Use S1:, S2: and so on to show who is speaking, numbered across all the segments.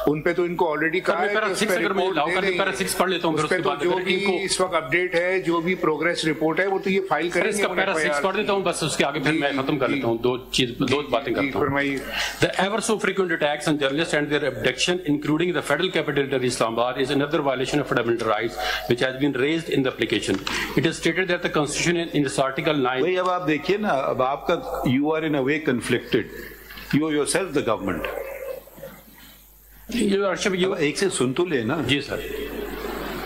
S1: उन पे तो इनको ऑलरेडी कहा है कि उस पे जो भी इस वक्त अपडेट है, जो भी प्रोग्रेस रिपोर्ट है, वो तो ये फाइल करेंगे।
S2: पैरा 6 पढ़ देता हूं, बस उसके आगे फिर मैं खत्म कर लेता हूं। दो बातें करता हूं। The ever so frequent attacks on journalists and their abduction, including the Federal Capital Territory Islamabad, is another violation of fundamental rights which has been raised in the application. It is stated that the Constitution in this Article 9.
S3: भाई अब आप देखिए ना, अब आपका you are in a way conflicted. You are yourself the government. एक से सुन तो ले ना।
S2: जी सर।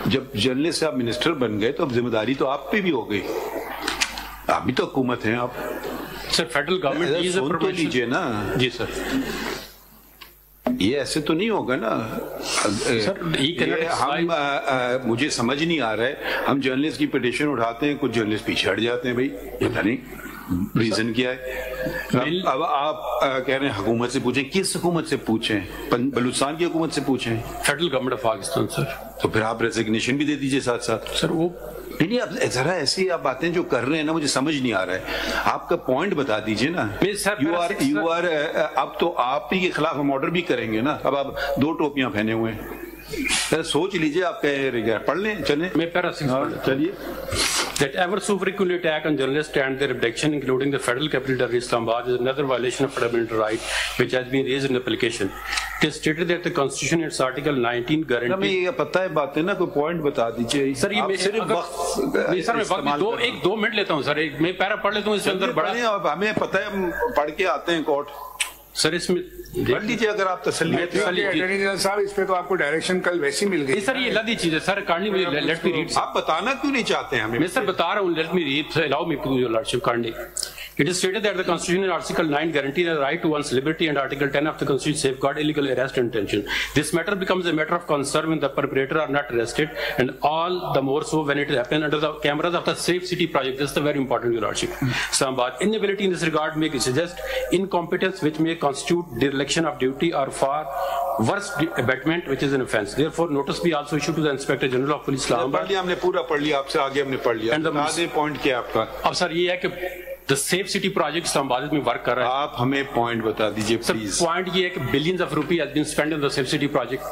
S3: जब जर्नलिस्ट से आप मिनिस्टर बन गए तो अब जिम्मेदारी तो आप पे भी हो गई, आप भी तो हुकूमत हैं। आप
S2: सर फेडरल गवर्नमेंट
S3: सुन तो लीजिए ना।
S2: जी सर।
S3: ये ऐसे तो नहीं होगा ना सर। हम मुझे समझ नहीं आ रहा है, हम जर्नलिस्ट की पिटीशन उठाते हैं, कुछ जर्नलिस्ट पीछे हट जाते हैं। भाई पता नहीं रीजन क्या है। अब आप कह रहे हैं हुकूमत से पूछें, किस हुकूमत से पूछें? बलूचिस्तान की हुकूमत से पूछें,
S2: federal government of Pakistan sir.
S3: तो फिर आप रेजिग्नेशन भी दे दीजिए साथ साथ
S2: सर। वो
S3: नहीं, अब जरा ऐसी आप बातें जो कर रहे हैं ना, मुझे समझ नहीं आ रहा है। आपका पॉइंट बता दीजिए ना। यू आर अब तो आप ही के खिलाफ हम ऑर्डर भी करेंगे ना। अब आप 2 टोपियां पहने हुए हैं, सोच लीजिए। आप कह रहे पढ़ लें, चलें।
S2: मैं पैरा 6
S3: चलिए।
S2: That ever so frequently attack on journalists and their abduction, including the Federal Capital Territory Islamabad, is another violation of fundamental right which has been raised in the application. It is stated that the Constitution, its Article 19, guarantees.
S3: हमें ये पता है बातें ना, कोई point बता दीजिए
S2: sir. ये सर मैं 2 मिनट लेता हूँ सर। मैं पैरा पढ़ लेता हूँ, इसके अंदर बड़ा
S3: हमें पता है, हम पढ़ के आते हैं कोर्ट।
S2: सर इसमें
S3: पढ़ लीजिए अगर आप तसल्ली
S1: अटॉर्नी जनरल साहब, इस पे तो आपको डायरेक्शन कल वैसी मिल गई
S2: सर। ये लदी चीज है सर। काइंडली मुझे लेट मी रीड।
S3: आप बताना क्यों नहीं चाहते हैं हमें?
S2: मैं सर बता रहा हूँ, let me read, allow me to your lordship. Kindly It is stated that the Constitution in Article 9 guarantees the right to one's liberty, and Article 10 of the Constitution safeguard illegal arrest and detention. This matter becomes a matter of concern when the perpetrator are not arrested, and all the more so when it happens under the cameras of the Safe City project. This is the very important, Your Lordship. Islamabad inability in this regard may suggest incompetence which may constitute dereliction of duty or far worse abatement, which is an offence. Therefore, notice be also issued to the Inspector General of Police Islamabad.
S3: पढ़ लिया हमने, पूरा पढ़ लिया, आपसे आगे हमने पढ़ लिया। आगे पॉइंट क्या आपका?
S2: अब सर ये है कि The Safe City project Islamabad में वर्क कर रहा है।
S3: आप हमें पॉइंट बता दीजिए प्लीज।
S2: पॉइंट ये है कि billions of rupee has been spend on the safe city project.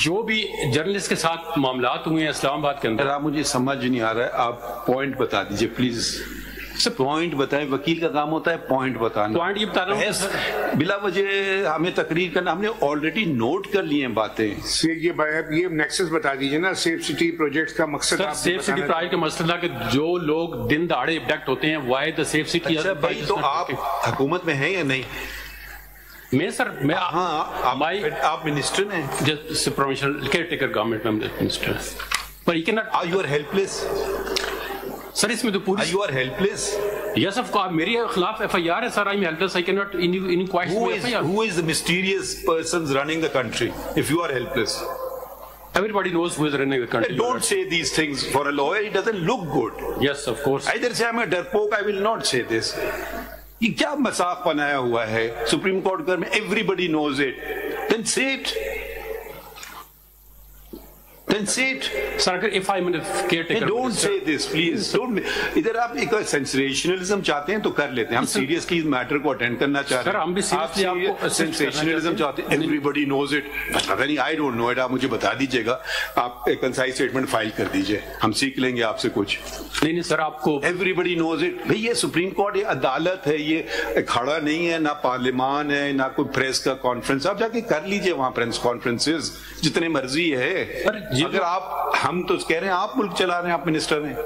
S2: जो भी जर्नलिस्ट के साथ मामलात हुए हैं इस्लामाबाद के अंदर,
S3: आप मुझे समझ नहीं आ रहा है, आप पॉइंट बता दीजिए प्लीज। पॉइंट बताएं, वकील का काम होता है पॉइंट बताना।
S2: पॉइंट ये बता रहा हूं,
S3: बिला वजह हमें तकरीर करना, हमने ऑलरेडी नोट कर लिए हैं बातें।
S1: ये नेक्सस बता दीजिए ना, सेफ सिटी प्रोजेक्ट का मकसद।
S2: सेफ सिटी प्रोजेक्ट का मकसद था कि जो लोग दिन दहाड़े अबडक्ट होते हैं, वाई द सेफ सिटी।
S3: भाई तो आप हुकूमत में हैं या नहीं?
S2: मैं सर मैं
S3: आप मिनिस्टर हैं,
S2: प्रोविंशियल केयर टेकर गवर्नमेंट में मिनिस्टर। पर you can not,
S3: you are helpless
S2: sir. इसमें तो पूरी
S3: you are helpless.
S2: Yes of course, मेरे खिलाफ एफआईआर है sir. I am helpless, I can not inquiry FIR.
S3: Who is the mysterious persons running the country if you are helpless?
S2: Everybody knows who is running the country.
S3: Don't say these things for a lawyer. It doesn't look good.
S2: Yes, of course.
S3: Either say I'm a डरपोक, I will not say this. ये क्या मजाक बनाया हुआ है supreme court घर में? Everybody knows it. Then say it. Then say it.
S2: Sir, if I'm a caretaker.
S3: Don't say this, please. Don't. इधर आप एक सेंसेशनलिज्म चाहते हैं तो कर लेते हैं। हम सीरियसली इस मैटर को अटेंड करना चाहते हैं।
S2: सर हम भी सीरियसली आपको
S3: सेंसेशनलिज्म चाहते हैं। Everybody knows it. पता नहीं, I don't know it. आप मुझे बता दीजिएगा। आप एक कंसाइज स्टेटमेंट फाइल कर दीजिए, हम सीख लेंगे आपसे कुछ।
S2: नहीं सर, आपको
S3: Everybody knows it. भाई ये सुप्रीम कोर्ट, ये अदालत है, ये खड़ा नहीं है, ना पार्लियामान है, ना कोई प्रेस का कॉन्फ्रेंस। आप जाके कर लीजिए वहां प्रेस कॉन्फ्रेंसेस जितने मर्जी है। अगर आप, हम तो कह रहे हैं आप मुल्क चला रहे हैं, आप मिनिस्टर हैं,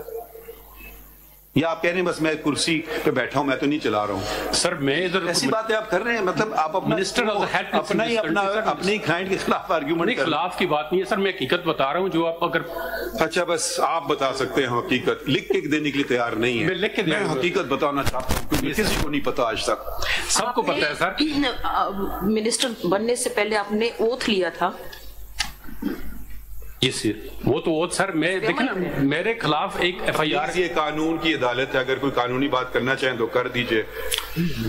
S3: या आप कह रहे हैं बस मैं कुर्सी पे बैठा हूं, मैं तो नहीं चला रहा हूं।
S2: सर मैं इधर
S3: ऐसी बातें आप कर रहे हैं, मतलब आप अपना
S2: मिनिस्टर
S3: अपने ही क्लाइंट के खिलाफ आर्ग्यूमेंट कर।
S2: खिलाफ की बात नहीं है सर, मैं हकीकत बता रहा हूं जो आप अगर।
S3: अच्छा बस आप बता सकते हैं हकीकत, लिख के देने के लिए तैयार नहीं है।
S2: मैं लिख के
S3: मैं हकीकत बताना चाहता हूँ, क्योंकि किसी को नहीं पता आज तक।
S2: सबको पता है सर।
S4: मिनिस्टर बनने से पहले आपने ओथ लिया था,
S2: यस वो सर मैं देखें ना मेरे खिलाफ एक FIR
S3: ये कानून की अदालत है, अगर कोई कानूनी बात करना चाहें तो कर दीजिए,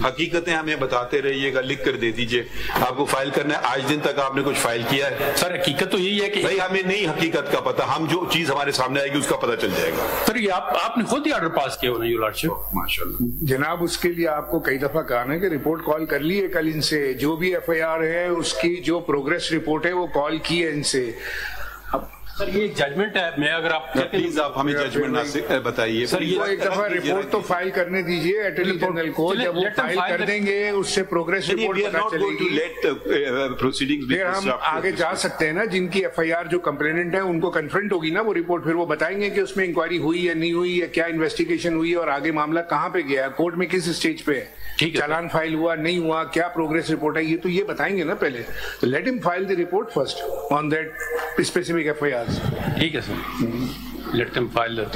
S3: हकीकतें हमें बताते रहिएगा, लिख कर दे दीजिए। आपको फाइल करना है, आज दिन तक आपने कुछ फाइल किया है?
S2: सर हकीकत तो यही है कि
S3: भाई हमें नहीं हकीकत का पता, हम जो चीज हमारे सामने आएगी उसका पता चल जाएगा।
S2: सर ये आपने खुद ही ऑर्डर पास किया होना, योर लॉर्डशिप।
S3: माशाल्लाह
S1: जनाब, उसके लिए आपको कई दफा कहा ना कि रिपोर्ट कॉल कर ली है कल इनसे, जो भी FIR है उसकी जो प्रोग्रेस रिपोर्ट है वो कॉल की है इनसे।
S2: सर ये जजमेंट है, मैं अगर आप
S3: प्लीज आप हमें जजमेंट बताइए
S2: सर। ये
S1: एक दफा रिपोर्ट तो फाइल करने दीजिए अटॉर्नी जनरल को, जब वो फाइल कर देंगे उससे प्रोग्रेस रिपोर्ट पता चलेगी, फिर हम आगे जा सकते हैं ना। जिनकी FIR जो कंप्लेनेंट है उनको कन्फ्रंट होगी ना वो रिपोर्ट, फिर वो बताएंगे कि उसमें इंक्वायरी हुई या नहीं हुई, या क्या इन्वेस्टिगेशन हुई और आगे मामला कहाँ पे गया, कोर्ट में किस स्टेज पे है, चालान फाइल हुआ नहीं हुआ, क्या प्रोग्रेस रिपोर्ट है, ये तो ये बताएंगे ना पहले। तो let him file the report first on that specific FIR।
S2: ठीक है sir, let them file.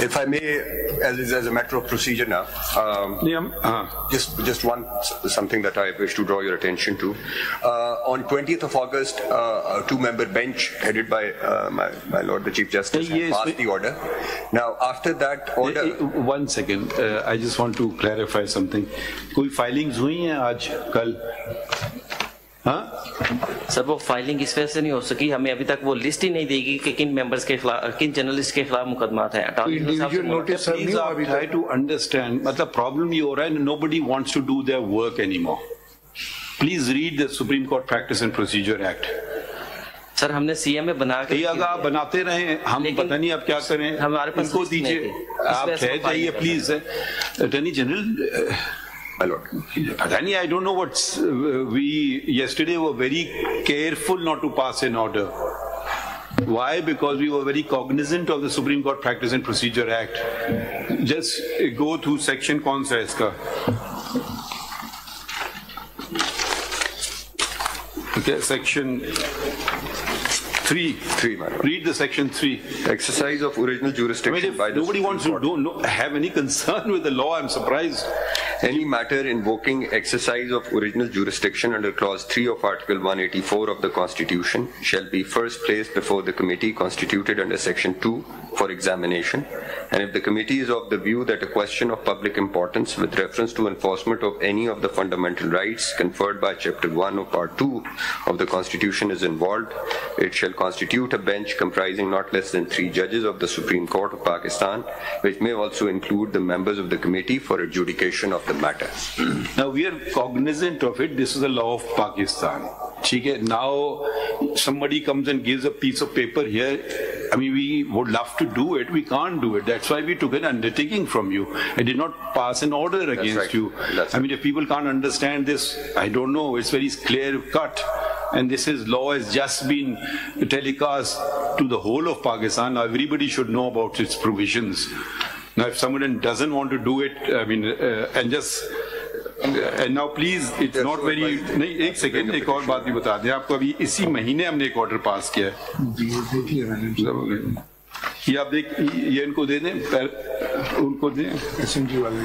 S4: If I may, as a matter of procedure now, just something that I wish to draw your attention to. On 20th of August, a two-member bench headed by my Lord the Chief Justice passed the order. Now, after that order,
S3: 1 second, I just want to clarify something. कोई filings हुई हैं आज कल? हाँ
S5: sir, वो filing इस वजह से नहीं हो सकी, हमें अभी तक वो लिस्ट ही नहीं देगी कि किन मेंबर्स के खिलाफ, किन जर्नलिस्ट के खिलाफ मुकदमा है।
S3: प्लीज आप ट्राई टू अंडरस्टैंड, मतलब प्रॉब्लम ये हो रहा है, nobody wants to do their work anymore. Please read the supreme court practice and procedure act.
S5: Sir हमने CMA बना के
S3: अगर आप बनाते रहे, हम पता नहीं अब क्या करें,
S5: हमारे पास
S3: इनको दीजिए, आप ठहर जाइए please. Attorney general,
S4: my Lord,
S3: I don't know what's we yesterday were very careful not to pass an order. Why? Because we were very cognizant of the Supreme Court Practice and Procedure Act. Just go through section कौन सा है इसका? Okay, section 3. Read the section 3.
S4: Exercise of original jurisdiction by the
S3: nobody wants to have any concern with the law. I'm surprised.
S4: Any matter invoking exercise of original jurisdiction under clause 3 of Article 184 of the Constitution shall be first placed before the committee constituted under section 2 for examination, and if the committee is of the view that a question of public importance with reference to enforcement of any of the fundamental rights conferred by Chapter 1 of Part 2 of the Constitution is involved, it shall constitute a bench comprising not less than 3 judges of the Supreme Court of Pakistan, which may also include the members of the committee for adjudication of the matter.
S3: Now we are cognizant of it. This is the law of Pakistan. Now somebody comes and gives a piece of paper here. I mean, we would love to do it. We can't do it. That's why we took an undertaking from you. I did not pass an order against you. I mean, if people can't understand this, I don't know. It's very clear cut. And this law has just been telecast to the whole of Pakistan. Now everybody should know about its provisions. Now if someone doesn't want to do it, I mean, and now please, it's not very, नहीं एक second, एक और बात भी बता दें आपको, अभी इसी महीने हमने एक ऑर्डर पास किया है, ये आप देख, ये इनको दे दें, उनको दें, SMG वाले।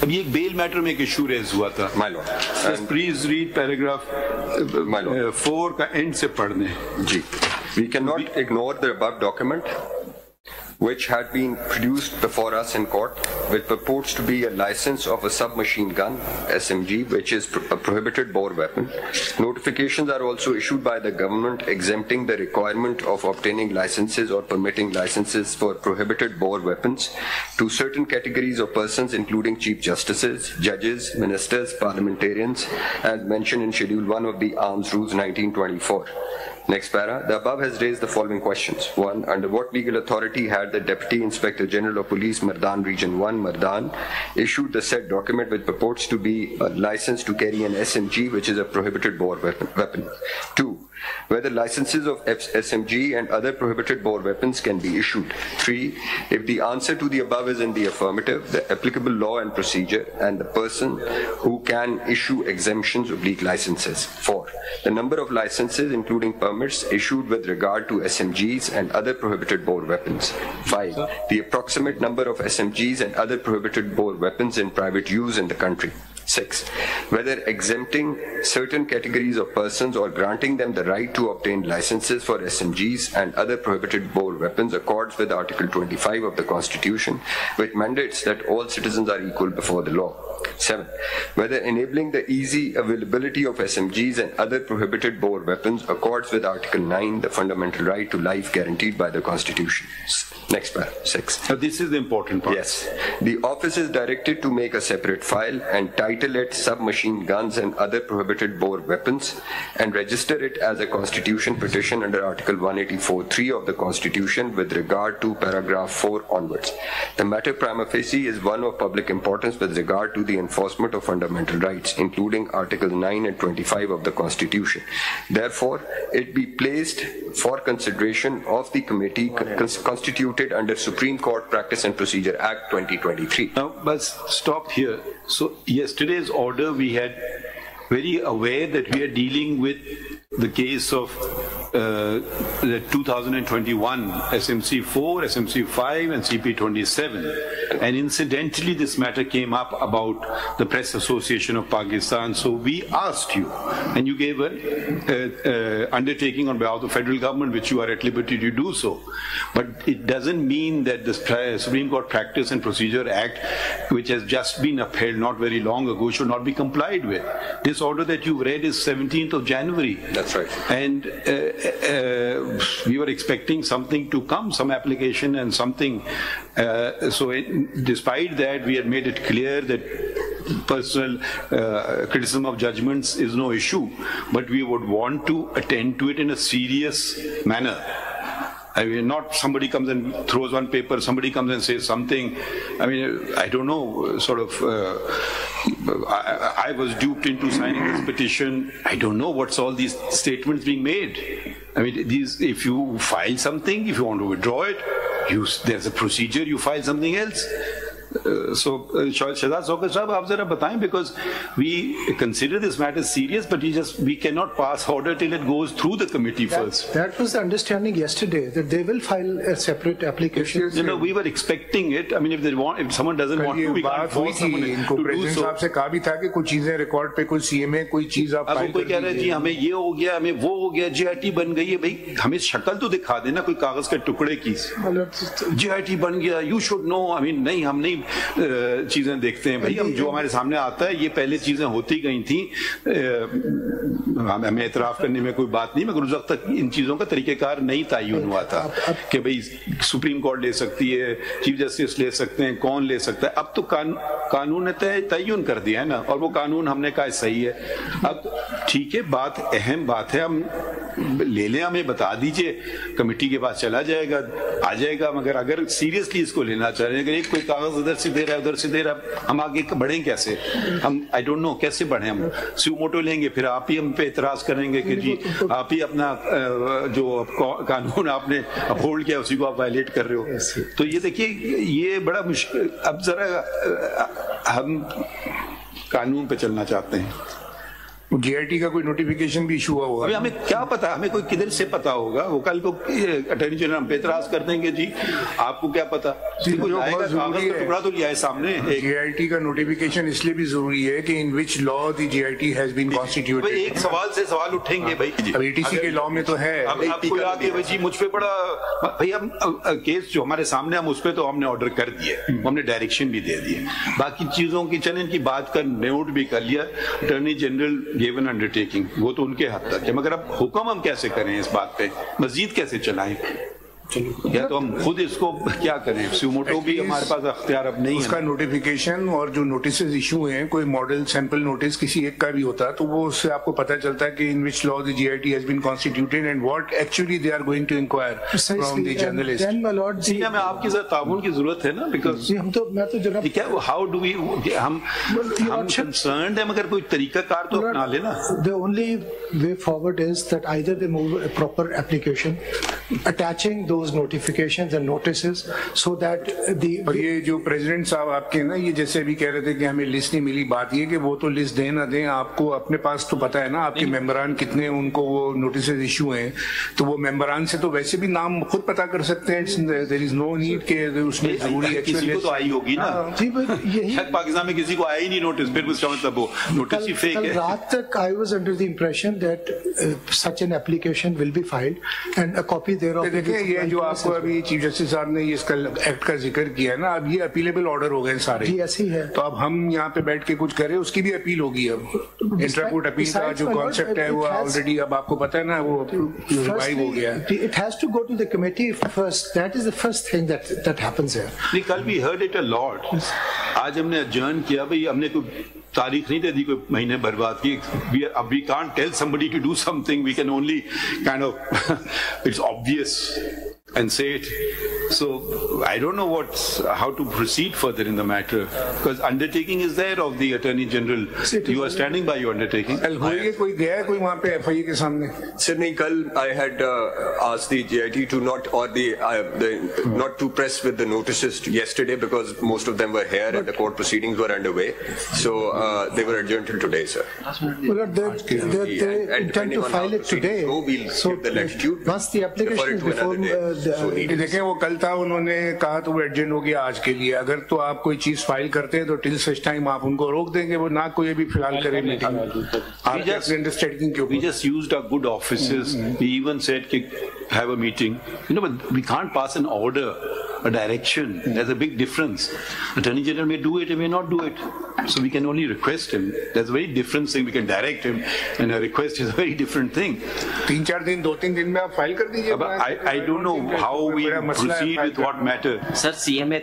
S3: अब ये एक बेल मैटर में एक इशू रेज हुआ था,
S4: My Lord,
S3: please read paragraph 4 का एंड से पढ़ दें
S4: जी। We cannot ignore the above document, which had been produced before us in court, which purports to be a license of a submachine gun, SMG, which is a prohibited bore weapon. Notifications are also issued by the government exempting the requirement of obtaining licenses or permitting licenses for prohibited bore weapons to certain categories of persons, including chief justices, judges, ministers, parliamentarians, as mentioned in Schedule 1 of the Arms Rules 1924. Next para, the above has raised the following questions. 1. Under what legal authority had the Deputy Inspector General of Police, Mardan Region 1, Mardan, issued the said document which purports to be a license to carry an SMG, which is a prohibited bore weapon? 2. Whether licenses of SMG and other prohibited bore weapons can be issued. 3. If the answer to the above is in the affirmative, the applicable law and procedure and the person who can issue exemptions oblique licenses. 4. The number of licenses, including permits issued with regard to SMGs and other prohibited bore weapons. 5. The approximate number of SMGs and other prohibited bore weapons in private use in the country. 6. Whether exempting certain categories of persons or granting them the right to obtain licenses for SMGs and other prohibited bore weapons accords with Article 25 of the Constitution, which mandates that all citizens are equal before the law. 7. Whether enabling the easy availability of SMGs and other prohibited bore weapons accords with Article 9, the fundamental right to life guaranteed by the Constitution. Next paragraph. 6.
S3: Now this is the important part.
S4: Yes. The office is directed to make a separate file and title it Submachine Guns and Other Prohibited Bore Weapons and register it as a Constitution petition under Article 184(3) of the Constitution with regard to paragraph 4 onwards. The matter prima facie is one of public importance with regard to the enforcement of fundamental rights, including Articles 9 and 25 of the Constitution. Therefore, it be placed for consideration of the committee constituted under Supreme Court Practice and Procedure Act 2023.
S3: Now, but stop here. So yesterday's order, we had very aware that we are dealing with the case of the 2021 SMC4, SMC5 and CP27. And incidentally, this matter came up about the Press Association of Pakistan. So we asked you, and you gave an undertaking on behalf of the federal government, which you are at liberty to do so. But it doesn't mean that the Supreme Court Practice and Procedure Act, which has just been upheld not very long ago, should not be complied with. This order that you've read is 17th of January.
S4: That's right.
S3: And we were expecting something to come, some application and something. Despite that, we had made it clear that personal criticism of judgments is no issue, but we would want to attend to it in a serious manner. I mean, not somebody comes and throws one paper, somebody comes and says something. I mean, I don't know, sort of, I was duped into signing this petition. I don't know what's all these statements being made. I mean, if you file something, if you want to withdraw it, there's a procedure, you file something else. So, Shahzad Shaukat Sahab, aap zara bataएं, because we consider this matter serious, but we cannot pass order till it goes through the committee first.
S6: That was the understanding yesterday, that they will file a separate application.
S3: You know, we were expecting it. I mean, if someone doesn't want to, we can't force someone to do so.
S1: President साहब से कहा भी था कि कुछ चीजें record पे, कुछ सीएमए कोई चीज आप फाइल
S3: कोई कह रहा है जी हमें ये हो गया, हमें वो हो गया, जीआईटी बन गई है। भाई हमें शक्ल तो दिखा देना कोई कागज के टुकड़े की। जीआईटी बन गया, you should know। I mean, नहीं, हम नहीं चीजें देखते हैं भाई, हम जो हमारे सामने आता है, ये पहले चीजें होती गई थी, हमें एतराफ करने में कोई बात नहीं, मगर उस वक्त तक इन चीजों का तरीकेकार नहीं तयन हुआ था कि भाई सुप्रीम कोर्ट ले सकती है, चीफ जस्टिस ले सकते हैं, कौन ले सकता है। अब तो कानून ने तयन कर दिया है ना, और वो कानून हमने कहा सही है। अब ठीक है, बात अहम बात है, हम ले लें, हमें बता दीजिए, कमेटी के पास चला जाएगा, आ जाएगा। मगर अगर सीरियसली इसको लेना चाह रहे हैं, अगर एक कोई कागज इधर से दे रहा है, उधर से दे रहा है, हम आगे बढ़ें कैसे? हम आई डोंट नो कैसे बढ़े। हम सुमोटो लेंगे, फिर आप ही हम पे इतराज करेंगे कि जी आप ही अपना जो कानून आपने अपहोल्ड किया उसी को आप वायलेट कर रहे हो। तो ये देखिए, ये बड़ा मुश्किल। अब जरा हम कानून पे चलना चाहते हैं।
S1: जीआईटी का कोई नोटिफिकेशन भी इशू हुआ होगा,
S3: अभी हमें क्या पता, हमें कोई किधर से पता होगा? वो कल को अटॉर्नी जनरल हम पे एतराज कर देंगे, जी आपको क्या पता, टुकड़ा तो लिया है सामने।
S1: जीआईटी का नोटिफिकेशन इसलिए भी जरूरी है कि in which law the JIT has been constituted.
S3: एक सवाल से सवाल उठेंगे भाई,
S1: अब एटीसी के लॉ में तो है।
S3: आपको याद है भाई जी, मुझ पे बड़ा भाई, हम केस जो हमारे सामने, हम उस पे तो हमने ऑर्डर कर दिए, हमने डायरेक्शन भी दे दिए, बाकी चीजों की चलन की बात का नोट भी कर लिया। अटॉर्नी जनरल गिवन अंडरटेकिंग, वो तो उनके हद तक है, मगर अब हुक्म हम कैसे करें इस बात पे, मजीद कैसे चलाएं? या तो हम खुद इसको क्या करें? सुमोटो भी हमारे पास अख्तियार अब नहीं है।
S1: उसका नोटिफिकेशन और जो नोटिसेस इशू हैं, कोई मॉडल सैंपल नोटिस किसी एक का भी होता तो वो उससे आपको पता चलता है कि in which law the JIT has been constituted and what actually they are going to inquire from the journalist.
S3: हमें आपकी ताउन की जरूरत है ना, बिकॉज
S6: मैं तो जनाब
S3: क्या, हाउ डू वी, हम कंसर्न्ड है, मगर कोई तरीकाकार तो अपना लेना।
S6: The only way forward is that either they move a proper application attaching those those notifications and notices so that the.
S1: पर ये जो प्रेसिडेंट साहब आपके ना, ये जैसे अभी कह रहे थे कि हमें लिस्ट नहीं मिली, बात ये कि वो तो लिस्ट दें ना दें, आपको अपने पास तो पता है ना आपके मेंबरान कितने, उनको वो नोटिस इशू हैं, तो वो मेंबरान से तो वैसे भी नाम खुद पता कर सकते हैं. देयर इज नो नीड के उसमें जरूरी है
S3: किसी को तो आई होगी ना.
S6: जी यही
S3: पाकिस्तान में किसी को आया ही नहीं नोटिस, फिर उसका मतलब वो नोटिस ही फेक है.
S6: रात तक I was under the impression that such an application will be filed and a copy thereof.
S1: देखिए ये जो आपको अभी चीफ जस्टिस साहब ने इसका एक्ट का जिक्र किया है ना, अब ये अपीलेबल ऑर्डर हो गए सारे.
S6: जी ऐसे ही है.
S1: तो अब हम यहाँ पे बैठ के कुछ करें, उसकी भी अपील होगी. अब इंट्राकोर्ट अपील का जो कॉन्सेप्ट है वो ऑलरेडी अब आपको पता है ना, वो रिवाइव हो गया.
S6: It has to go to the committee first. That is the first thing that happens here.
S3: नहीं, कल we heard it a lot. आज हमने adjourn किया, भाई हमने कोई तारीख नहीं दे दी, कोई महीने बर्बाद की. We can't tell somebody to do something. We can only kind of it's obvious and say it. So I don't know how to proceed further in the matter, because undertaking is there of the Attorney General. You are standing by your undertaking.
S1: कोई गया है कोई वहाँ पे FIA के सामने?
S4: Sir, नहीं, कल I had asked the JIT to not to press with the notices yesterday because most of them were here and the court proceedings were underway. So they were adjourned till today, sir.
S6: Well, they intend to file it today. So once the application is before
S1: देखें वो कल था, उन्होंने कहा तो वो एडजेंट हो गया आज के लिए. अगर तो आप कोई चीज फाइल करते हैं तो टिल सच टाइम आप उनको रोक देंगे, वो ना कोई अभी फिलहाल करे meeting.
S3: We just used our good offices. We even said have a meeting. But we can't pass an order, a direction. There's a big difference. Attorney General may do it, he may not do it. So we can only request him. There's a very different thing. We can direct him, and a request is a very different thing.
S1: 3-4 दिन 2-3 दिन में आप file कर दीजिए.
S3: I don't know how we proceed with what matter.
S5: Sir CMA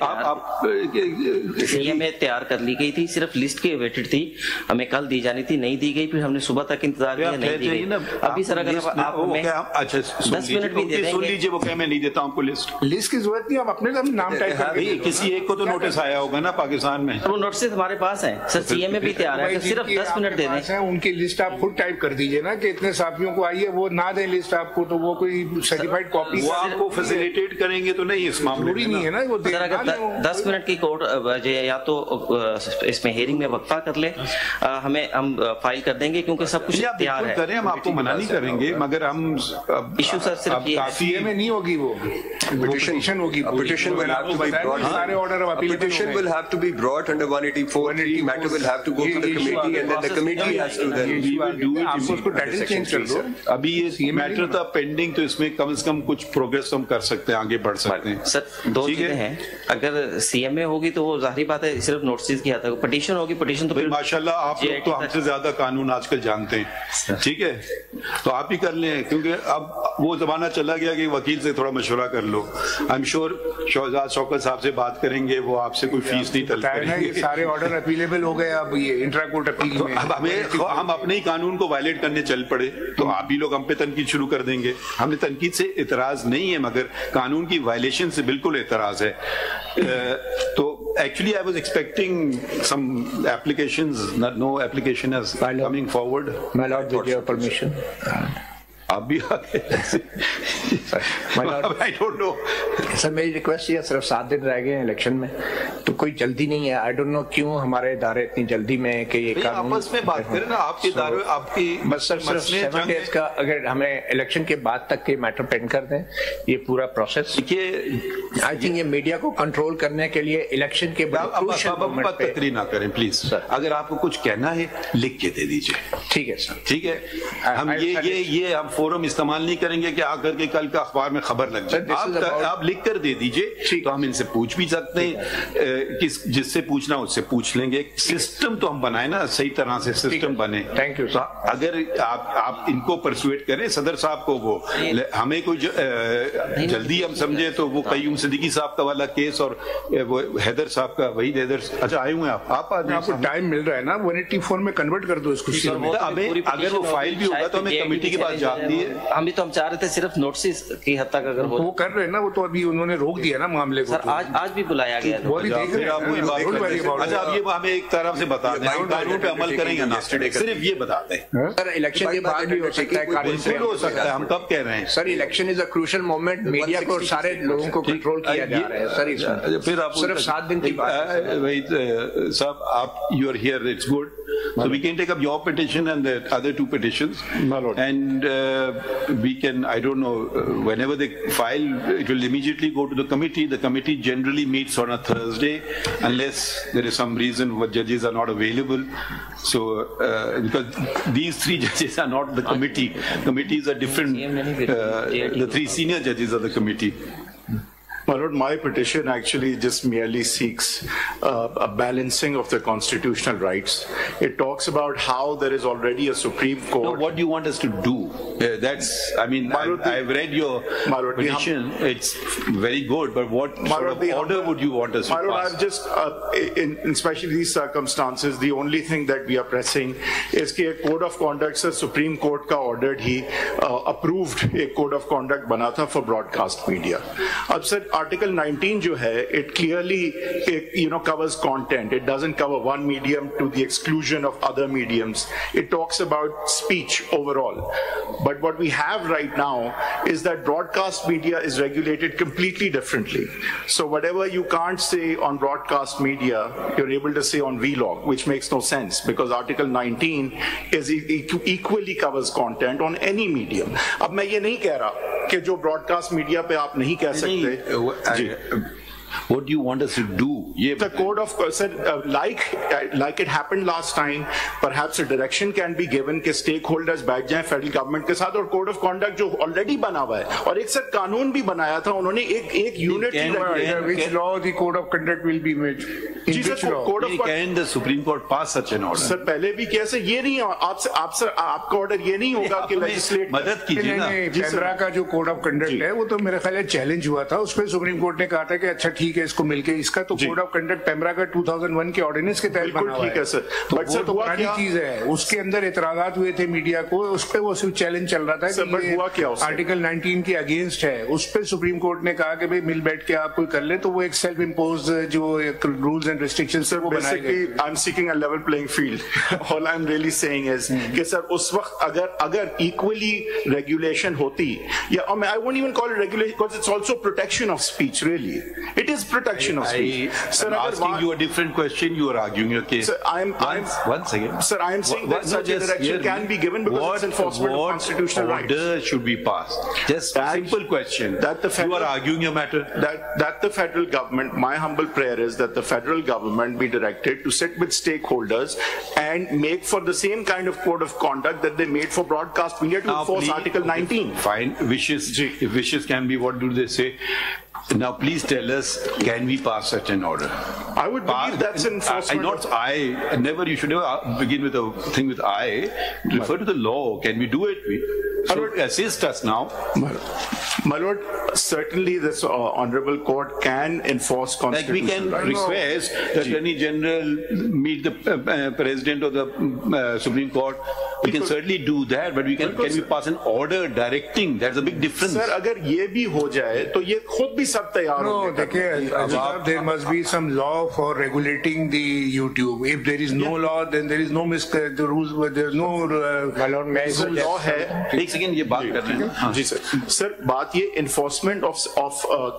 S5: तैयार कर ली गई थी, सिर्फ लिस्ट की वेटेड थी, हमें कल दी जानी थी, नहीं दी गई, फिर हमने सुबह तक इंतजार किया, नहीं दी गई. अभी सर अगर आप हमें 10 मिनट भी दे देंगे.
S3: सुन लीजिए, वो क्या मैं नहीं देता आपको लिस्ट
S1: की जरूरत नहीं, आप अपने नाम टाइप कर.
S3: किसी एक को तो नोटिस आया होगा ना पाकिस्तान में.
S5: वो नोटिस हमारे पास है सर, CMA भी तैयार है, सिर्फ 10 मिनट दे दें.
S1: उनकी लिस्ट आप खुद टाइप कर दीजिए ना कि इतने साथियों को आई है, वो ना दें लिस्ट आपको, तो वो कोई सर्टिफाइड कॉपी
S3: वो आपको फैसिलिटेट करेंगे तो नहीं, इस मामले में
S1: नहीं है ना. वो
S5: अगर 10 मिनट की कोर्ट या तो इसमें हेयरिंग में वक्फा कर ले, हम फाइल कर देंगे क्योंकि सब कुछ तैयार है.
S3: करें, हम आपको मना नहीं करेंगे, मगर हम
S5: इशू सर सिर्फ
S1: काफी में नहीं होगी, वो पिटीशन होगी.
S4: Petition will have to be brought.
S1: सारे ऑर्डर अब
S4: Petition will have to be brought under 184. Matter will have to go to the committee, and then the committee has to then.
S3: We will do it.
S1: आपको उसको title change कर दो.
S3: अभी ये matter था pending, तो इसमें कम से कम कुछ प्रोग्रेस हम कर सकते हैं, आगे बढ़ सकते हैं.
S5: सर दो चीजें हैं, अगर CMA होगी तो वो जाहिर बात है सिर्फ नोटिस की आता है. पिटीशन होगी, पिटीशन तो
S3: माशाल्लाह आप लोग तो हमसे ज्यादा कानून आजकल जानते हैं. ठीक है, तो आप ही कर लें, क्योंकि अब वो जमाना चला गया कि वकील से थोड़ा मशवरा कर लो. आई एम श्योर शौकत साहब से बात करेंगे, वो आपसे कोई फीस नहीं तलब करेंगे.
S1: सारे ऑर्डर अपीलेबल हो गए अब ये इंट्रा कोर्ट अपील में.
S3: अब हम अपने ही कानून को वायलेट करने चल पड़े तो आप ही लोग हम पे तनकीद शुरू कर देंगे. हमने तनकीद से इतराज नहीं है, मगर कानून की वायलेशन से बिल्कुल इतराज है. तो actually I was expecting some applications, no application is coming forward.
S1: My lord, with your permission.
S3: आप भी आ गए. I don't know.
S7: सर मेरी रिक्वेस्ट ये, सिर्फ 7 दिन रह गए हैं इलेक्शन में, तो कोई जल्दी नहीं है. आई डोंट नो क्यों हमारे इदारे इतनी जल्दी में कि ये कानून
S3: आपस में बात करें ना. आपके इदारे आपकी
S7: बस सर सिर्फ 7 डेज का, अगर हमें इलेक्शन के बाद तक के मैटर पेंड कर दें ये पूरा प्रोसेस.
S3: देखिए
S7: आई थिंक ये मीडिया को कंट्रोल करने के लिए इलेक्शन के बाद
S3: तकरीर ना करें प्लीज. अगर आपको कुछ कहना है लिख के दे दीजिए.
S7: ठीक है सर,
S3: ठीक है. हम ये हम फोरम इस्तेमाल नहीं करेंगे कि आकर के कल का अखबार में खबर लग जाए. आप लिख कर दे दीजिए, तो हम इनसे पूछ भी सकते हैं. जिससे पूछना उससे पूछ लेंगे. सिस्टम तो हम बनाए ना, सही तरह से सिस्टम बने.
S7: Thank you.
S3: अगर आप इनको परसुएट करें, सदर साहब को, वो हमें कोई जल्दी हम समझे तो वो कयूम सिद्दीकी साहब का वाला केस और वो हैदर साहब का, वही हैदर. अच्छा आए हुए आपको
S1: टाइम मिल रहा है ना, 184 में कन्वर्ट कर दो इसको.
S3: अगर वो फाइल भी होगा तो हमें कमेटी के पास जाती है.
S5: हम तो हम चाह रहे थे सिर्फ नोटिस की हद तक अगर
S1: वो कर रहे हैं ना, वो तो अभी उन्होंने रोक दिया ना मामले को.
S5: सर आज भी बुलाया गया.
S1: वो भी देख
S3: अच्छा अब ये हमें एक तरफ से बता दें, कानून पे अमल करेंगे ना, सिर्फ ये बता दें
S7: सर। इलेक्शन के बाद भी हो सकता है,
S3: बिल्कुल हो सकता है, हम कब कह रहे हैं
S7: sir election is a crucial moment, media को सारे लोगों को कंट्रोल किया जा रहा है सर।
S3: फिर आप
S7: सिर्फ 7 दिन की बात है
S3: वही साहब, आप you are here, it's good, so we can take up your petition and the other 2 petitions, and we can, I don't know, whenever they file, it will immediately go to the committee. The committee generally meets on a Thursday unless there is some reason why judges are not available. So because these 3 judges are not the committee, committees are different, the 3 senior judges are the committee.
S8: My Lord, my petition actually just merely seeks a balancing of the constitutional rights. It talks about how there is already a Supreme Court.
S3: No, what do you want us to do? That's, I mean, I've read your petition. It's very good, but what sort of order would you want us to pass?
S8: My Lord, I've just, in especially these circumstances, the only thing that we are pressing is that a code of conduct, sir, Supreme Court ka ordered, he approved a code of conduct bana tha for broadcast media. Ab sir, Article 19 जो है, it clearly covers content. It doesn't cover one medium to the exclusion of other mediums. It talks about speech overall. But what we have right now is that broadcast media is regulated completely differently. So whatever you can't say on broadcast media, you're able to say on vlog, which makes no sense because Article 19 is equally covers content on any medium. अब मैं ये नहीं कह रहा कि जो broadcast media पे आप नहीं कह सकते.
S3: What do you want us to do?
S8: The code of like it happened last time, perhaps a direction can be given कि stakeholders बैठ जाएं federal government के साथ और code of conduct जो already बना हुआ है और एक सर कानून भी बनाया था उन्होंने एक unit
S1: which law the code of conduct will be made?
S8: जी sir, code of
S3: can the Supreme Court pass such an order?
S8: Sir पहले भी कैसे ये नहीं आपका ऑर्डर ये नहीं होगा कि legislate
S3: मदद कीजिए ना।
S1: पेमरा का जो code of conduct है वो तो मेरे ख्याल चैलेंज हुआ था, उसपे सुप्रीम कोर्ट ने कहा था कि अच्छा ठीक है इसको मिलके, इसका तो कोड ऑफ कंडक्ट पेमरा का 2001 के ऑर्डिनेंस के तहत बना हुआ है
S8: सर,
S1: बट सर तो पुरानी चीज है, उसके अंदर एतराजात हुए थे मीडिया को, उस पे वो सिर्फ चैलेंज चल रहा था कि हुआ क्या आर्टिकल 19 के अगेंस्ट है, उस पे सुप्रीम कोर्ट ने कहा कि भाई मिल बैठ के आप कोई कर ले, तो वो एक सेल्फ इम्पोज जो रूल्स एंड रिस्ट्रिक्शंस वो बनाए गए।
S8: I am seeking a level playing field, all I am really saying is कि सर उस वक्त अगर इक्वली रेगुलेशन होती, या I won't even call it regulation because it's also protection of speech, really it is protection of speech.
S3: Sir, I'm asking you a different question. You are arguing your case.
S8: Sir,
S3: once again.
S8: Sir, I am saying that such a direction can be given because it's enforcement of constitutional rights.
S3: What order should be passed? Just a simple question. You are arguing your matter.
S8: That the federal government, my humble prayer is that the federal government be directed to sit with stakeholders and make for the same kind of code of conduct that they made for broadcast media to enforce Article 19.
S3: Fine. Wishes. If wishes can be, what do they say? Now, please tell us, can we pass such an order?
S8: I would believe that's enforcement.
S3: Never, you should never begin with a thing with I. Refer to the law. Can we do it? So assist us now.
S8: My Lord, certainly this honorable court can enforce constitutional rights.
S3: Like we can request the Attorney General meet the President of the Supreme Court. We can certainly do that, but can we pass an order directing? That's a big difference.
S8: Sir, अगर ये भी हो जाए तो ये खुद भी सब तैयार हो।
S1: No, देखिए, there must be some law for regulating the YouTube. If there is no law, then there is no the rules. There is no
S8: law है।
S3: एक सेकंड ये बात कर रहे हैं।
S8: जी सर। सर बात ये enforcement of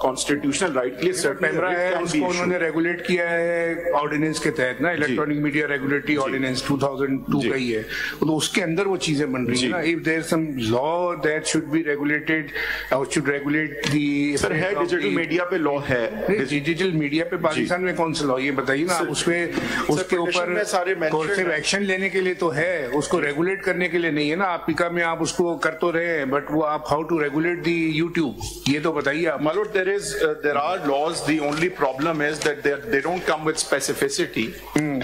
S8: constitutional right के लिए सर
S1: पेमरा है, उसको उन्होंने रेगुलेट किया है ऑर्डिनेंस के तहत ना, इलेक्ट्रॉनिक मीडिया रेगुलेटरी ऑर्डिनेंस 2002 का ही है, तो उसके अंदर वो चीजें बन रही है ना। If there is some law that should be regulated or should regulate the
S8: sir है डिजिटल मीडिया पे लॉ है,
S1: डिजिटल मीडिया पे पाकिस्तान में कौन सा लॉ, ये बताइए ना। उसके ऊपर कोर्सिव एक्शन लेने के लिए तो है, उसको रेगुलेट करने के लिए नहीं है ना। आप पिका में आप उसको कर तो रहे हैं, बट वो आप how to regulate the YouTube, ये तो बताइए आप।
S8: My Lord, there are laws. The only problem is that they don't come with specificity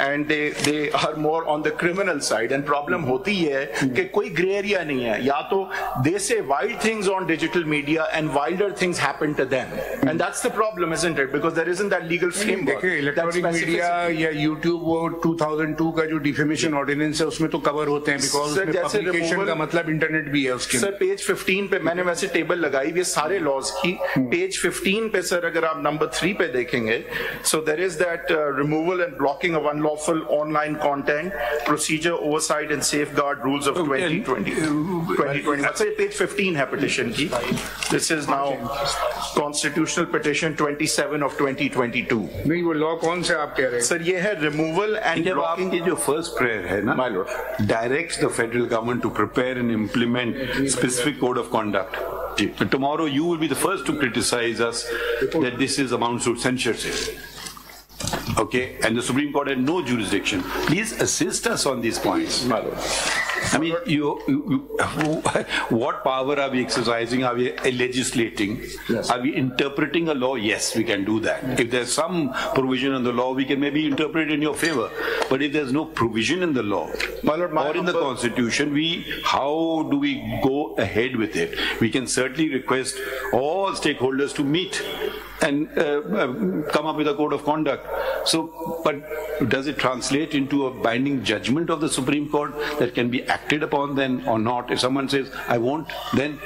S8: and they are more on the criminal side. And problem होती ये है कि कोई ग्रे एरिया नहीं है, या तो they say wild things on digital media and wilder things happen to them, and that's the problem, isn't it? Because there isn't that legal framework.
S1: देखिए इलेक्ट्रॉनिक मीडिया या यूट्यूब वो 2002 का जो डिफेमेशन ऑर्डिनेंस है उसमें तो कवर होते हैं, बिकॉज पब्लिकेशन का मतलब इंटरनेट भी है उसके।
S8: सर पेज 15 पे मैंने वैसे टेबल लगाई हुई है सारे लॉज की, पेज 15 पे सर अगर आप नंबर 3 पे देखेंगे, so there is that removal and blocking of unlawful online content, procedure, oversight and safeguard rules of 2020. That's page 15 है petition की. This is now constitutional petition 27 of 2022.
S1: नहीं वो लॉ कौन से आप कह रहे हैं?
S8: सर ये है removal and blocking.
S3: की जो फर्स्ट प्रेयर है ना, directs the federal government to prepare and implement specific code of conduct. Tomorrow you will be the first to criticize us that this is amounts to censorship. Okay, and the Supreme Court had no jurisdiction. Please assist us on these points. I mean, what power are we exercising? Are we legislating? Yes. Are we interpreting a law? Yes, we can do that. If there's some provision in the law, we can maybe interpret it in your favor. But if there's no provision in the law or in the Constitution, how do we go ahead with it? We can certainly request all stakeholders to meet and come up with a code of conduct. So, but does it translate into a binding judgment of the Supreme Court that can be acted upon then or not? If someone says, I won't, then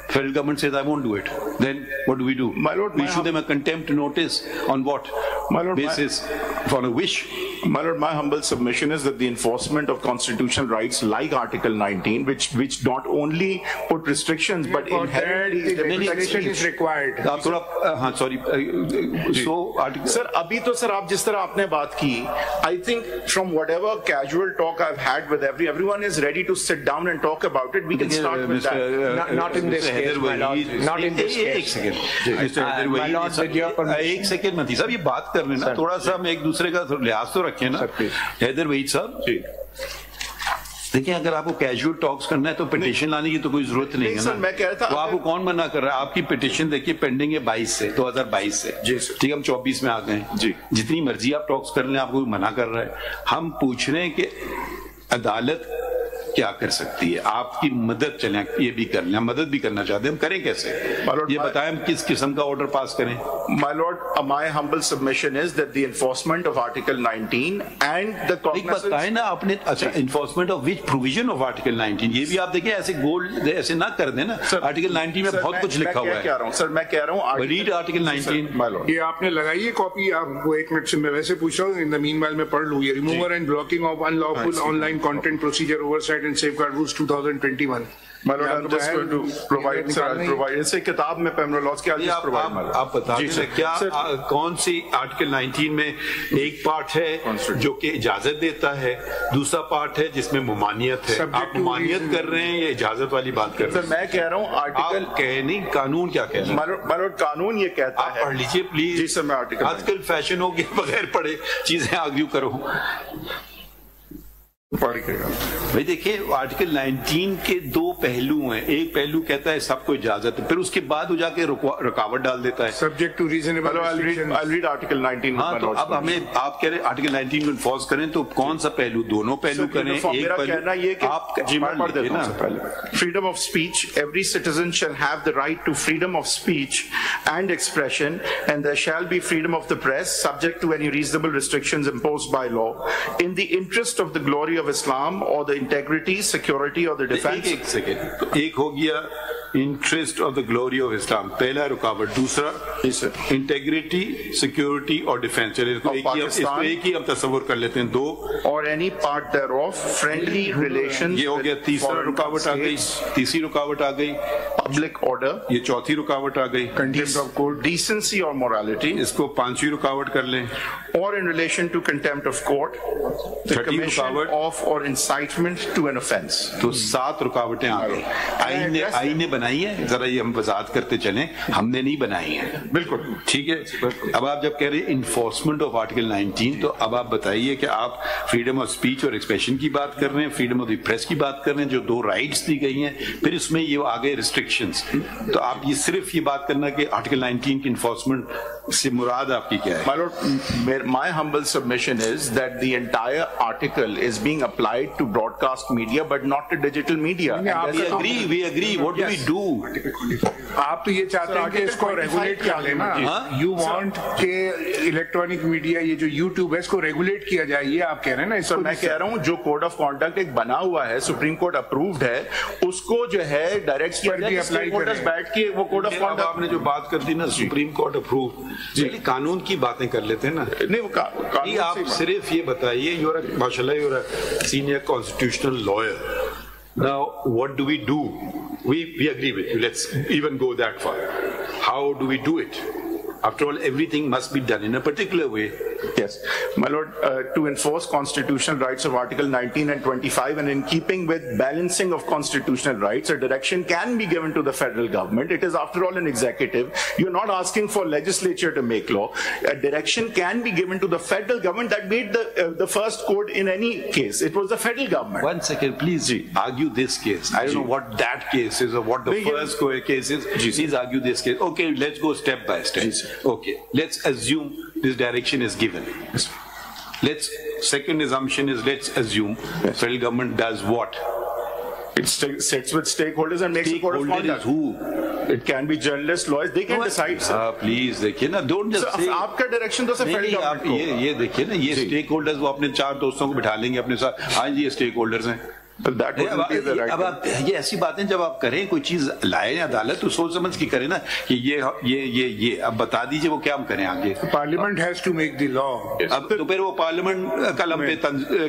S3: federal government says, I won't do it. Then what do?
S8: My Lord,
S3: we issue them a contempt notice on what basis? On a wish?
S8: My Lord, my humble submission is that the enforcement of constitutional rights like Article 19, which not only put restrictions but inherently
S1: legislation is required.
S3: Sorry. So,
S8: sir, abhi to sir, aap jis tarah aapne baat ki, I think from whatever casual talk I've had with everyone is ready to sit down and talk about it. We can start with that.
S6: Not in this case, my Lord. Not in this case.
S3: My Lord, एक second मत साहब ये बात कर रहे ना, थोड़ा सा हम एक दूसरे का लिहाज तो रखें ना। हैदर वहीद साहब देखिए, अगर आपको कैजुअल टॉक्स करना है तो पिटीशन लाने की तो कोई जरूरत नहीं है ना।
S8: मैं कह रहा था,
S3: तो आपको कौन मना कर रहा है? आपकी पिटीशन देखिए पेंडिंग है 22 से 2022 से, ठीक है, हम 24 में आ गए जी। जितनी मर्जी आप टॉक्स कर लें, आपको मना कर रहा है। हम पूछ रहे हैं कि अदालत क्या कर सकती है, आपकी मदद चलें, ये भी कर लें, मदद भी करना चाहते हैं, हम करें कैसे? ये बताएं हम किस किस्म का ऑर्डर पास करें?
S8: My Lord, my humble submission is that the enforcement of Article 19 and the cognizance.
S3: बताएं ना आपने, अच्छा, enforcement of which provision of Article 19? ये भी आप देखिए, ऐसे गोल ऐसे ना कर दें ना। Article 19 में बहुत कुछ लिखा हुआ है।
S8: सर मैं कह रहा हूँ
S3: read Article 19.
S8: My Lord,
S1: ये आपने लगाई है कॉपी? आपको एक मिनट से मैं वैसे पूछ रहा हूँ, इन द मीनवाइल में पढ़ लूँ। ये remover and blocking of unlawful online content procedure oversight and safeguard rules 2021.
S8: My Lord, I'm just going to provide, sir, I'll provide. इसे किताब में पैमरा लॉज के I'll provide.
S3: आप बता दीजिए क्या कौन सी आर्टिकल 19 में एक पार्ट है जो कि इजाजत देता है, दूसरा पार्ट है जिसमें मुमानियत है। आप मुमानियत कर रहे हैं या इजाजत वाली बात कर रहे हैं?
S8: सर मैं कह रहा हूँ आर्टिकल
S3: नहीं, कानून क्या कहता है?
S8: My Lord, कानून ये कहता है,
S3: पढ़ लीजिए प्लीज।
S8: जी सर, मैं आर्टिकल,
S3: आजकल फैशन हो गया बगैर पढ़े चीजें आर्ग्यू करो। भाई देखिए, आर्टिकल 19 के दो पहलू हैं। एक पहलू कहता है सबको इजाजत है, फिर उसके बाद वो जाके रुकावट डाल देता है।
S1: Subject to reasonable.
S8: I'll read Article 19.
S3: हाँ, तो अब हमें आप कह रहे हैं आर्टिकल 19 को इन्फोर्स करें, तो कौन सा पहलू? दोनों पहलू करें, एक पहलू आप
S8: पढ़ देते हैं। Freedom of speech. Every citizen shall have the right to freedom of speech and expression, and there shall be freedom of the press, subject to any reasonable restrictions imposed by law, in the interest of the glory of Islam or the integrity, security or the defense.
S3: एक second, एक हो गया interest of the glory of Islam, पहला रुकावट। दूसरा integrity, security और defence. चलिए इसको एक ही हम तस्वुर कर लेते हैं। दो
S8: और एनी पार्ट देयरऑफ, फ्रेंडली रिलेशंस।
S3: ये हो गया तीसरा रुकावट आ गई, तीसरी रुकावट आ गई।
S8: पब्लिक ऑर्डर,
S3: ये चौथी रुकावट आ गई।
S8: कंटेम्प्ट ऑफ कोर्ट, डिसेंसी और मोरालिटी,
S3: इसको पांचवी रुकावट कर लें।
S8: और in relation to contempt of court, the commission of और इंसाइटमेंट टू एन ऑफेंस।
S3: तो 7 रुकावटें आ गई। आईन ने बनाया بنائی ہیں, ذرا یہ ہم وضاحت کرتے چلیں, ہم نے نہیں بنائی ہیں.
S8: بالکل
S3: ٹھیک ہے. اب آپ جب کہہ رہے ہیں انفورسمنٹ آف آرٹیکل 19, تو اب آپ بتائیے کہ آپ فریڈم آف اسپیچ اور ایکسپریشن کی بات کر رہے ہیں, فریڈم آف دی پریس کی بات کر رہے ہیں, جو 2 رائٹس دی گئی ہیں, پھر اس میں یہ آگے ریسٹرکشنز. تو آپ یہ صرف یہ بات کرنا کہ آرٹیکل 19 کی انفورسمنٹ سے مراد آپ کی کیا ہے؟
S8: My Lord, my humble submission is that the entire article is being applied to broadcast media but not to digital media.
S3: We agree. What do we do?
S1: آپ تو یہ چاہتے ہیں کہ اس کو ریگولیٹ کر لیں نا. یو وانٹ کہ الیکٹرانک میڈیا, یہ جو یوٹیوب ہے, اس کو ریگولیٹ کیا جائے, یہ آپ کہہ رہے ہیں نا. اس کو
S8: میں کہہ رہا ہوں جو کوڈ آف کانڈکٹ ایک بنا ہوا ہے, سپریم کورٹ اپرووڈ ہے, اس کو جو ہے ڈائریکٹ کیا جائے, اسٹیک ہولڈرز بیٹھ کے وہ کوڈ آف کانڈکٹ.
S3: آپ نے جو بات کر دی نا سپریم کورٹ اپرووڈ, قانون کی باتیں کر لیتے ہیں نا.
S8: نہیں, وہ
S3: آپ صرف یہ بتائیے, ماشاء اللہ you are senior constitutional lawyer. Now, what do we do? We agree with you. Let's even go that far. How do we do it? After all, everything must be done in a particular way.
S8: Yes, my Lord, to enforce constitutional rights of Article 19 and 25, and in keeping with balancing of constitutional rights, a direction can be given to the federal government. It is, after all, an executive. You're not asking for legislature to make law. A direction can be given to the federal government that made the first code in any case. It was the federal government.
S3: 1 second, please argue this case. I don't know what that case is or what the first case is. Please argue this case. Okay, let's go step by step. Okay, let's assume this direction is given. Second assumption is, let's assume federal government does what?
S8: It sits with stakeholders and makes a code of conduct.
S3: Who?
S8: It can be journalists, lawyers, they can decide.
S3: Please دیکھیے نا, don't just say.
S8: آپ کا direction تو سے federal government کو.
S3: یہ دیکھیے نا, یہ اسٹیک ہولڈرز وہ اپنے 4 دوستوں کو بٹھا لیں گے اپنے ساتھ, ہاں جی یہ اسٹیک ہولڈرز ہیں.
S8: اب
S3: آپ یہ ایسی باتیں جب آپ کریں, کوئی چیز لائیں عدالت, تو سوچ سمجھ کے کریں نا کہ یہ اب بتا دیجئے وہ کیا ہم کریں آگے.
S1: Parliament has to make the law.
S3: اب تو پھر وہ پارلیمنٹ کل ہم پہ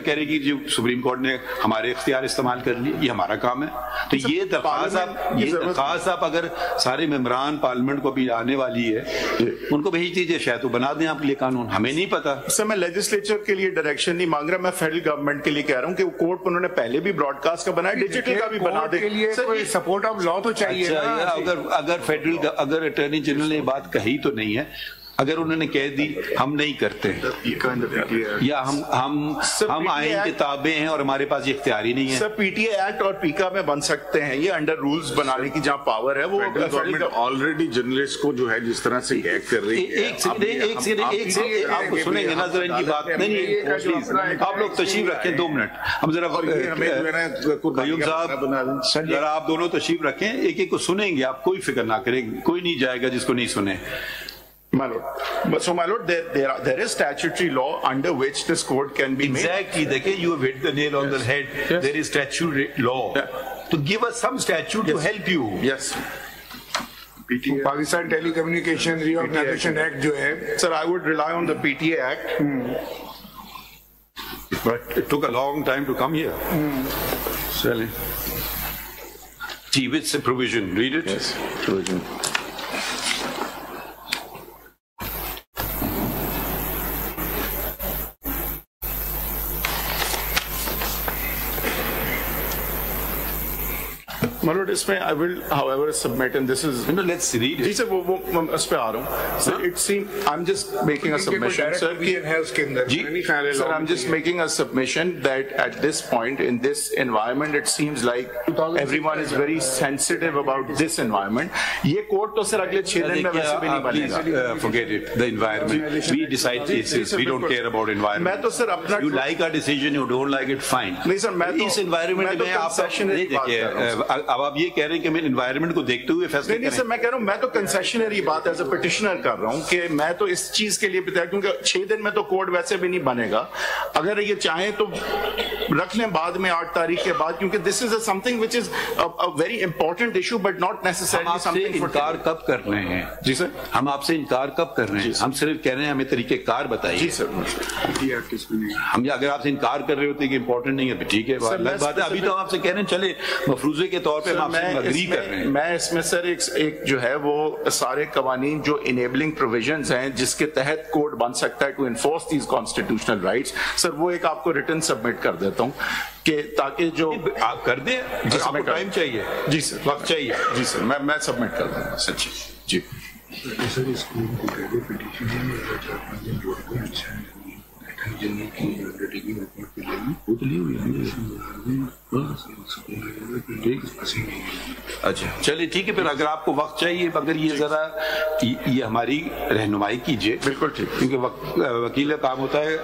S3: کہہ رہے کہ جو سپریم کورٹ نے ہمارے اختیار استعمال کر لیے, یہ ہمارا کام ہے. تو یہ درخواست آپ اگر سارے ممبران پارلیمنٹ کو بھی آنے والی ہے, ان کو بھیج دیجیے, شاید وہ بنا دیں آپ کے لیے قانون, ہمیں نہیں پتا.
S8: سر میں لیجسلیچر کے لیے ڈائریکشن نہیں مانگ رہا, میں فیڈرل گورنمنٹ کے لیے کہہ رہا ہوں کہ وہ کوڈ انہوں نے پہلے بھی براڈ کاسٹ کا بنایا, ڈیجیٹل کا بھی بنا دے. کے لیے کوئی سپورٹ آف لا تو چاہیے.
S3: اگر اٹارنی جنرل نے یہ بات کہی تو نہیں ہے, اگر انہوں نے کہہ دی ہم نہیں کرتے یا ہم آئین کے تابع ہیں اور ہمارے پاس یہ اختیار ہی نہیں ہے.
S8: سر پی ٹی اے ایکٹ اور پیکا میں بن سکتے ہیں, یہ انڈر رولز بنانے کی جہاں پاور ہے. وہ
S9: گورنمنٹ آلریڈی جرنلسٹ کو جو ہے جس طرح سے گیگ کر رہی ہے.
S3: ایک سیکنڈ آپ کو سنیں گے نا ذرا ان کی بات. نہیں, آپ لوگ تشریف رکھیں 2 منٹ, ہم ذرا قیوم صاحب ذرا آپ دونوں تشریف رکھیں, ایک ایک کو سنیں گے, آپ کوئی فکر نہ کریں, کوئی نہیں جائے گا جس کو نہیں سنے.
S8: My Lord. So, my Lord, there is statutory law under which this code can be made.
S3: Exactly. You have hit the nail on the head. Yes. There is statutory law. To give us some statute to help you.
S8: Yes.
S1: Pakistan Telecommunication Reorganization Act جو ہے.
S8: Sir, I would rely on the PTA Act.
S3: But it took a long time to come here. Selling. With the provision. Read it.
S8: Yes. Provision. My Lord, اس میں I will, however, submit, and this is.
S3: No, let's read it.
S8: جی سر, وہ اس پہ آ رہا ہوں. Sir, it seems I'm just making a submission. Sir, I'm just making a submission that at this point in this environment, it seems like everyone is very sensitive about this environment. یہ code تو سر اگلے 6 دن میں ویسے بھی نہیں بنے گا.
S3: Forget it. The environment. We decide cases. We don't care about environment.
S8: میں تو سر اپنا.
S3: You like our decision. You don't like it. Fine.
S8: نہیں سر, میں تو
S3: اس environment میں آپ اب آپ یہ کہہ رہے ہیں کہ میں انوائرمنٹ کو دیکھتے ہوئے فیصلے کریں.
S8: نہیں سر, میں کہہ رہا ہوں, میں تو کنسیشنری بات ایز اے پٹیشنر کر رہا ہوں کہ میں تو اس چیز کے لیے بتایا, کیونکہ 6 دن میں تو کوڈ ویسے بھی نہیں بنے گا. اگر یہ چاہیں تو رکھ لیں بعد میں 8 تاریخ کے بعد, کیونکہ this is something which is a very important issue but not necessarily something.
S3: انکار کب کر رہے ہیں؟
S8: جی سر,
S3: ہم آپ سے انکار کب کر رہے ہیں؟ ہم صرف کہہ رہے ہیں ہمیں طریقہ کار بتائیے.
S8: جی سر,
S3: ہم اگر آپ سے انکار کر رہے ہوتے کہ امپورٹنٹ نہیں ہے, ٹھیک ہے, بات ہے. ابھی تو ہم آپ سے کہہ رہے ہیں چلے مفروضے کے طور پہ پہ ہم اگری کر رہے ہیں.
S8: میں اس میں سر ایک جو ہے وہ سارے قوانین جو انیبلنگ پروویژنز ہیں جس کے تحت کوڈ بن سکتا ہے to enforce these constitutional rights, sir وہ ایک آپ کو ریٹن سبمٹ کر دیتا ہوں کہ تاکہ جو
S3: آپ کر دیں. آپ کو ٹائم چاہیے؟
S8: جی سر، وقت چاہیے. جی سر، میں سبمٹ کر دوں گا. اچھا جی.
S3: اچھا چلیے ٹھیک ہے. پھر اگر آپ کو وقت چاہیے مگر یہ ذرا یہ ہماری رہنمائی کیجیے.
S8: بالکل ٹھیک.
S3: کیونکہ وکیل کا کام ہوتا ہے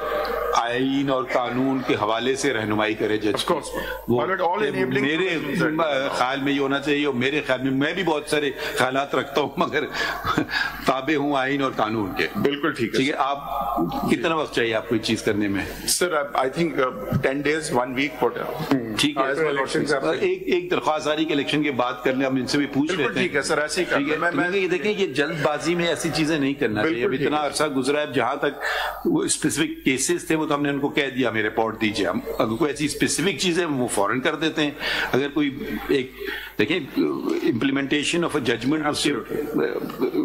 S3: آئین اور قانون کے حوالے سے رہنمائی کرے جج. میرے خیال میں یہ ہونا چاہیے، اور میرے خیال میں میں بھی بہت سارے خیالات رکھتا ہوں مگر تابع ہوں آئین اور قانون کے.
S8: بالکل ٹھیک ہے.
S3: آپ کتنا وقت چاہیے آپ کو چیز کرنے میں؟
S8: سر آئی تھنک 10 days 1 week.
S3: ٹھیک ہے. ایک درخواست آ رہی کہ الیکشن کے بعد کر لیں، ہم ان سے بھی پوچھ لیتے ہیں.
S8: ٹھیک ہے سر، ایسے ہی
S3: کر. یہ دیکھیں یہ جلد بازی میں ایسی چیزیں نہیں کرنا چاہیے. اب اتنا عرصہ گزرا ہے، جہاں تک وہ اسپیسیفک کیسز تھے وہ تو ہم نے ان کو کہہ دیا ہمیں رپورٹ دیجیے. ہم اگر کوئی ایسی اسپیسیفک چیزیں وہ فوراً کر دیتے ہیں. اگر کوئی ایک دیکھیں امپلیمنٹیشن آف اے ججمنٹ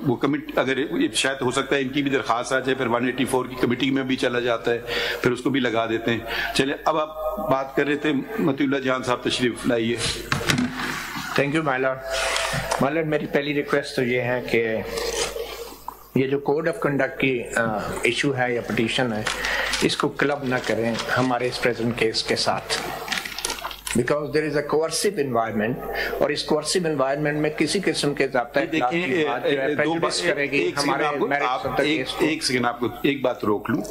S3: وہ اگر شاید ہو سکتا ہے ان کی بھی درخواست آ جائے، پھر 184 کی کمیٹی میں بھی چلا جاتا ہے، پھر اس کو بھی لگا دیتے ہیں. چلے اب آپ بات کر رہے تھے مطیع اللہ جان صاحب، تشریف لائیے.
S7: Thank you my lord. میری پہلی ریکویسٹ تو یہ ہے کہ یہ جو کوڈ آف کنڈکٹ کی ایشو ہے یا پٹیشن ہے، اس کو کلب نہ کریں ہمارے اس پریزنٹ کیس کے ساتھ، because there is a کوئرسو environment, اور اس کوئرسو انوائرمنٹ میں کسی قسم کے ضابطۂ کرے گی ہمارے.
S3: ایک سیکنڈ آپ کو ایک بات روک لوں.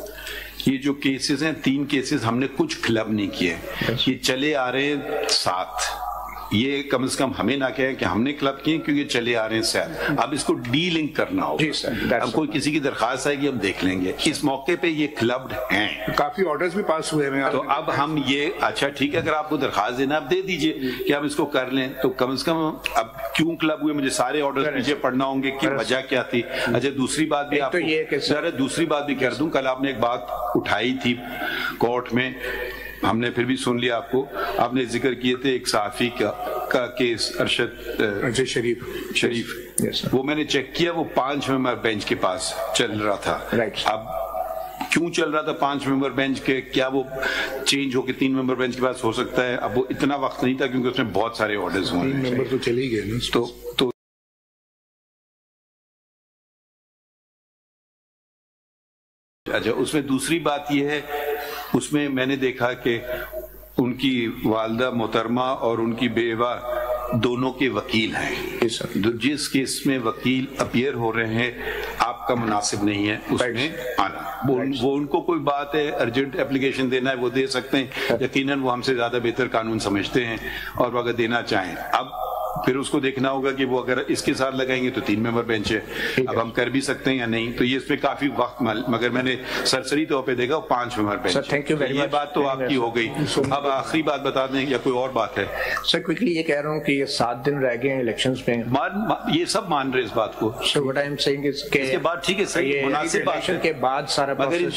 S3: یہ جو کیسز ہیں 3 کیسز ہم نے کچھ کلب نہیں کیے، یہ چلے آ رہے ہیں 7. یہ کم از کم ہمیں نہ کہیں کہ ہم نے کلب کیے، کیونکہ چلے آ رہے ہیں 7. اب اس کو ڈی لنک کرنا ہوگا. اب کوئی کسی کی درخواست آئے گی ہم دیکھ لیں گے. اس موقع پہ یہ کلبڈ ہیں،
S1: کافی آرڈرز بھی پاس ہوئے ہیں.
S3: تو اب ہم یہ اچھا ٹھیک ہے، اگر آپ کو درخواست دینا آپ دے دیجئے کہ ہم اس کو کر لیں. تو کم از کم اب کیوں کلب ہوئے مجھے سارے آرڈرز پیچھے پڑھنا ہوں گے کہ وجہ کیا تھی. اچھا دوسری بات بھی آپ کو دوسری بات بھی کر دوں. کل آپ نے ایک بات اٹھائی تھی کورٹ میں، ہم نے پھر بھی سن لیا. آپ نے ذکر کیے تھے ایک صحافی کا کیس ارشد شریف. وہ میں نے چیک کیا، وہ 5 ممبر بینچ کے پاس چل رہا تھا. اب کیوں چل رہا تھا 5 ممبر بینچ کے؟ کیا وہ چینج ہو کے 3 ممبر بینچ کے پاس ہو سکتا ہے؟ اب وہ اتنا وقت نہیں تھا کیونکہ اس میں بہت سارے آرڈرز ہوئے.
S1: 3 ممبر تو چلے گئے نا.
S3: تو اچھا اس میں دوسری بات یہ ہے، اس میں میں نے دیکھا کہ ان کی والدہ محترمہ اور ان کی بیوہ دونوں کے وکیل ہیں. جس کیس میں وکیل اپیئر ہو رہے ہیں آپ کا مناسب نہیں ہے اس میں آنا. وہ ان کو کوئی بات ہے ارجنٹ اپلیکیشن دینا ہے وہ دے سکتے ہیں، یقیناً وہ ہم سے زیادہ بہتر قانون سمجھتے ہیں، اور وہ اگر دینا چاہیں اب پھر اس کو دیکھنا ہوگا کہ وہ اگر اس کے ساتھ لگائیں گے تو 3 ممبر بینچ ہے. اب ہم کر بھی سکتے ہیں یا نہیں، تو یہ اس میں کافی وقت مگر میں نے سرسری طور پہ دیکھا 5 ممبر بینچ. یہ بات تو آپ کی ہو گئی. اب آخری بات بتا دیں یا کوئی اور بات ہے؟
S7: سر کوئکلی یہ کہہ رہا ہوں کہ یہ 7 دن رہ گئے ہیں الیکشنز میں.
S3: یہ سب مان رہے اس بات کو.
S7: So what I'm saying is کہ
S3: اس کے بعد ٹھیک ہے صحیح مناسب بات
S7: کے بعد سارا
S3: مگر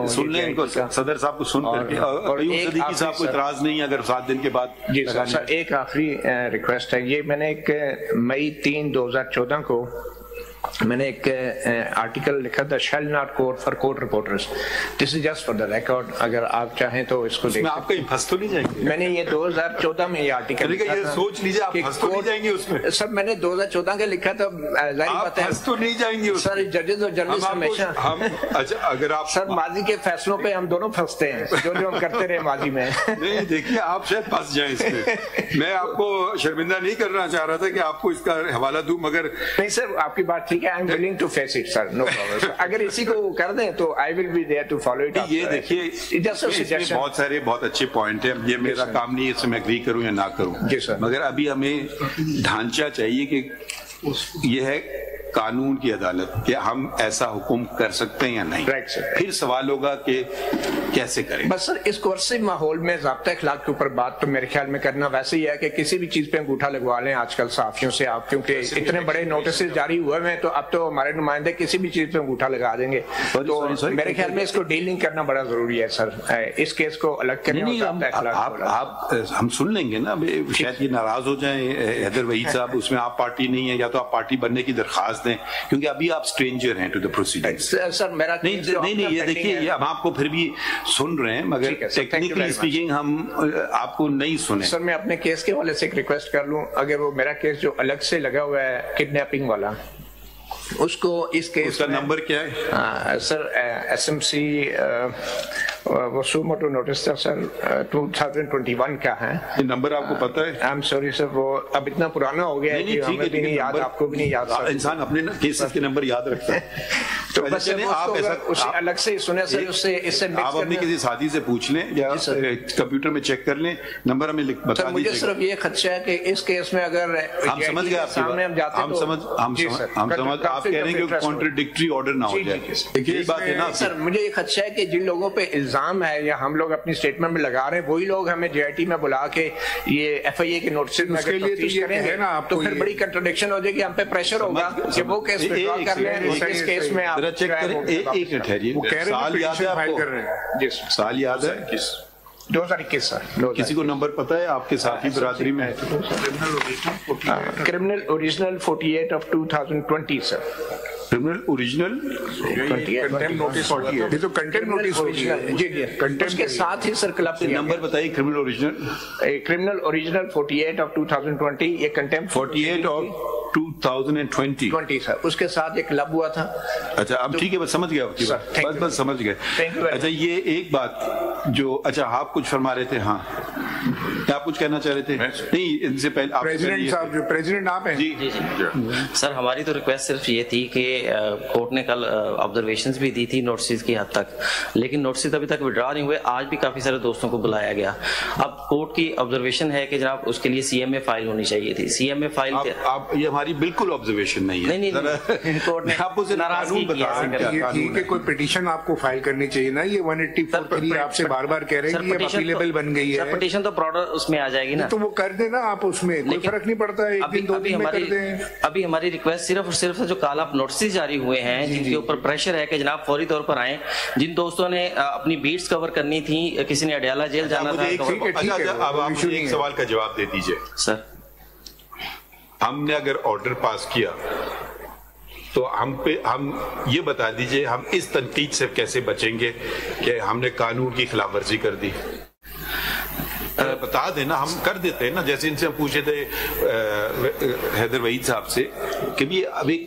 S3: سن لیں ان کو، صدر صاحب کو سن کر کے. صدیقی صاحب کو اعتراض نہیں اگر 7 دن کے بعد.
S7: جی سر ایک آخری ریکویسٹ ہے. یہ میں نے ایک مئی 3 2014 کو میں نے ایک آرٹیکل لکھا تھا shall not code for court reporters. This is just for the record, اگر آپ چاہیں تو اس کو دیکھ.
S3: آپ کہیں پھنس تو نہیں جائیں گے؟
S7: میں نے یہ 2014 میں یہ آرٹیکل لکھا تھا.
S3: سوچ لیجیے آپ پھنس تو نہیں جائیں گے اس میں.
S7: سر میں نے 2014 کا لکھا تھا، ظاہر بات ہے
S3: پھنس تو نہیں جائیں گے
S7: سر. ججز اور جرنلسٹ ہمیشہ
S3: اچھا اگر آپ
S7: سر ماضی کے فیصلوں پہ ہم دونوں پھنستے ہیں، جو ہم کرتے رہے ماضی میں.
S3: نہیں دیکھیے آپ شاید پھنس جائیں اس میں. میں آپ کو شرمندہ نہیں کرنا چاہ رہا تھا کہ آپ کو اس کا حوالہ دوں، مگر
S7: نہیں سر آپ کی بات ٹھیک ہے. I am willing to face it sir, no problem. اگر اسی کو کر دیں تو I will be there to follow it.
S3: یہ دیکھیے بہت سارے بہت اچھے پوائنٹ ہیں. یہ میرا کام نہیں ہے اس سے میں اگری کروں یا نہ کروں، مگر ابھی ہمیں ڈھانچہ چاہیے کہ یہ ہے قانون کی عدالت کہ ہم ایسا حکم کر سکتے ہیں یا نہیں. پھر سوال ہوگا کہ کیسے کریں.
S7: بس سر اس کورسی ماحول میں ضابطہ اخلاق کے اوپر بات تو میرے خیال میں کرنا ویسے ہی ہے کہ کسی بھی چیز پہ انگوٹھا لگوا لیں آج کل صحافیوں سے آپ, کیونکہ اتنے بڑے نوٹسز جاری ہوئے ہیں تو اب تو ہمارے نمائندے کسی بھی چیز پہ انگوٹھا لگا دیں گے. تو میرے خیال میں اس کو ڈیلنگ کرنا بڑا ضروری ہے سر, اس کیس کو الگ کرنے.
S3: آپ ہم سن لیں گے نا, شاید یہ ناراض ہو جائیں حیدر وحید صاحب, اس میں آپ پارٹی نہیں ہے, یا تو آپ پارٹی بننے کی درخواست دیں کیونکہ ابھی آپ اسٹرینجر ہیں ٹو دا پروسیڈنگز.
S7: سر میرا
S3: نہیں یہ دیکھیے یہ ہم آپ کو پھر بھی سن رہے ہیں مگر ٹیکنیکلی اسپیکنگ ہم آپ کو نہیں سنیں.
S7: سر میں اپنے کیس کے حوالے سے ایک ریکویسٹ کر لوں, اگر وہ میرا کیس جو الگ سے لگا ہوا ہے کڈنیپنگ والا, اس کو اس کیس
S3: کا نمبر کیا ہے
S7: سر؟ ایس ایم سی وہ سوموٹو نوٹس تھا سر 2021 کا ہے.
S3: یہ نمبر آپ کو پتا ہے؟
S7: آئی ایم سوری سر, وہ اب اتنا پرانا ہو گیا ہے کہ ہمیں بھی نہیں یاد, آپ کو بھی نہیں یاد.
S3: انسان اپنے کیسز کے نمبر یاد رکھتا ہے.
S7: تو بس آپ ایسا الگ سے سنیں سر, اس سے
S3: آپ اپنے کسی ساتھی سے پوچھ لیں یا کمپیوٹر میں چیک کر لیں, نمبر ہمیں بتا دیجیے.
S7: مجھے صرف یہ خدشہ ہے کہ اس کیس میں اگر
S3: ہم سمجھ گئے آپ
S7: سامنے ہم جاتے
S3: ہیں, آپ کہہ رہے ہیں کہ کانٹرڈکٹری آرڈر نہ ہو جائے. یہی بات ہے نا
S7: سر, مجھے یہ خدشہ ہے کہ جن لوگوں پہ الزام ہے یا ہم لوگ اپنی اسٹیٹمنٹ میں لگا رہے ہیں وہی لوگ ہمیں جے آئی ٹی میں بلا کے یہ ایف آئی اے کے نوٹسز میں اگر تفتیش کریں گے تو پھر بڑی کنٹرڈکشن ہو جائے گی, ہم پہ پریشر ہوگا کہ وہ کیس وڈرا کر لیں, اس کیس میں آپ
S3: چیک کریں. ایک منٹ ٹھہریے, سال یاد ہے آپ کو؟
S7: جی
S3: سال یاد ہے
S7: 2021 سر.
S3: کسی کو نمبر پتا ہے آپ کے ساتھی برادری میں؟
S7: Criminal original 48 of 2020 sir.
S3: Criminal original
S7: یہ تو کنٹمپٹ نوٹس جی جی اس کے ساتھ ہی سر کلب
S3: نمبر بتائیے. کرمنل اوریجنل
S7: 48 of 2020, یہ کنٹمپٹ
S3: 48 of 2020
S7: سر, اس کے ساتھ ایک کلب ہوا تھا.
S3: اچھا اب ٹھیک ہے, بس سمجھ گیا آپ کی بات, بس سمجھ گئے. اچھا یہ ایک بات جو, اچھا آپ کچھ فرما رہے تھے, ہاں کیا آپ کچھ کہنا چاہ رہے تھے؟ نہیں ان سے پہلے
S1: پریزیڈنٹ صاحب, جو پریزیڈنٹ آپ ہیں.
S5: جی سر, ہماری تو ریکویسٹ صرف یہ تھی کہ کورٹ نے کل آبزرویشنز بھی دی تھی نوٹسز کی حد تک, لیکن نوٹسز ابھی تک وڈرا نہیں ہوئے. آج بھی کافی سارے دوستوں کو بلایا گیا. اب کورٹ کی آبزرویشن ہے کہ جناب اس کے لیے سی ایم اے فائل ہونی چاہیے تھی. سی ایم اے فائل
S3: یہ ہماری بالکل آبزرویشن نہیں ہے.
S5: نہیں کورٹ نے
S3: آپ اسے ناراضگی
S1: کہ کوئی پٹیشن آپ کو فائل کرنی چاہیے نا. یہ 184 آپ سے بار بار کہہ رہے ہیں کہ اپیلیبل بن گئی ہے.
S5: پٹیشن تو براڈر اس میں آ جائے گی نا,
S1: تو وہ کر دیں نا آپ, اس میں کوئی فرق نہیں پڑتا ہے, ایک دن دو دن میں کر دیں.
S5: ابھی ہماری ریکویسٹ صرف اور صرف جو کال آپ نوٹسز جاری ہوئے ہیں جن کے اوپر پریشر ہے کہ جناب فوری طور پر آئیں. جن دوستوں نے اپنی بیٹس کور کرنی تھی, کسی نے اڈیالہ جیل جانا تھا.
S3: اب آپ مجھے ایک سوال کا جواب دے دیجئے
S5: سر.
S3: ہم نے اگر آرڈر پاس کیا تو ہم یہ بتا دیجئے ہم اس تنقید سے کیسے بچیں گے کہ ہم نے قانون کی خلاف ورزی کر دی؟ بتا دینا, ہم کر دیتے ہیں نا. جیسے ان سے ہم پوچھے تھے حیدر وحید صاحب سے کہ بھی ابھی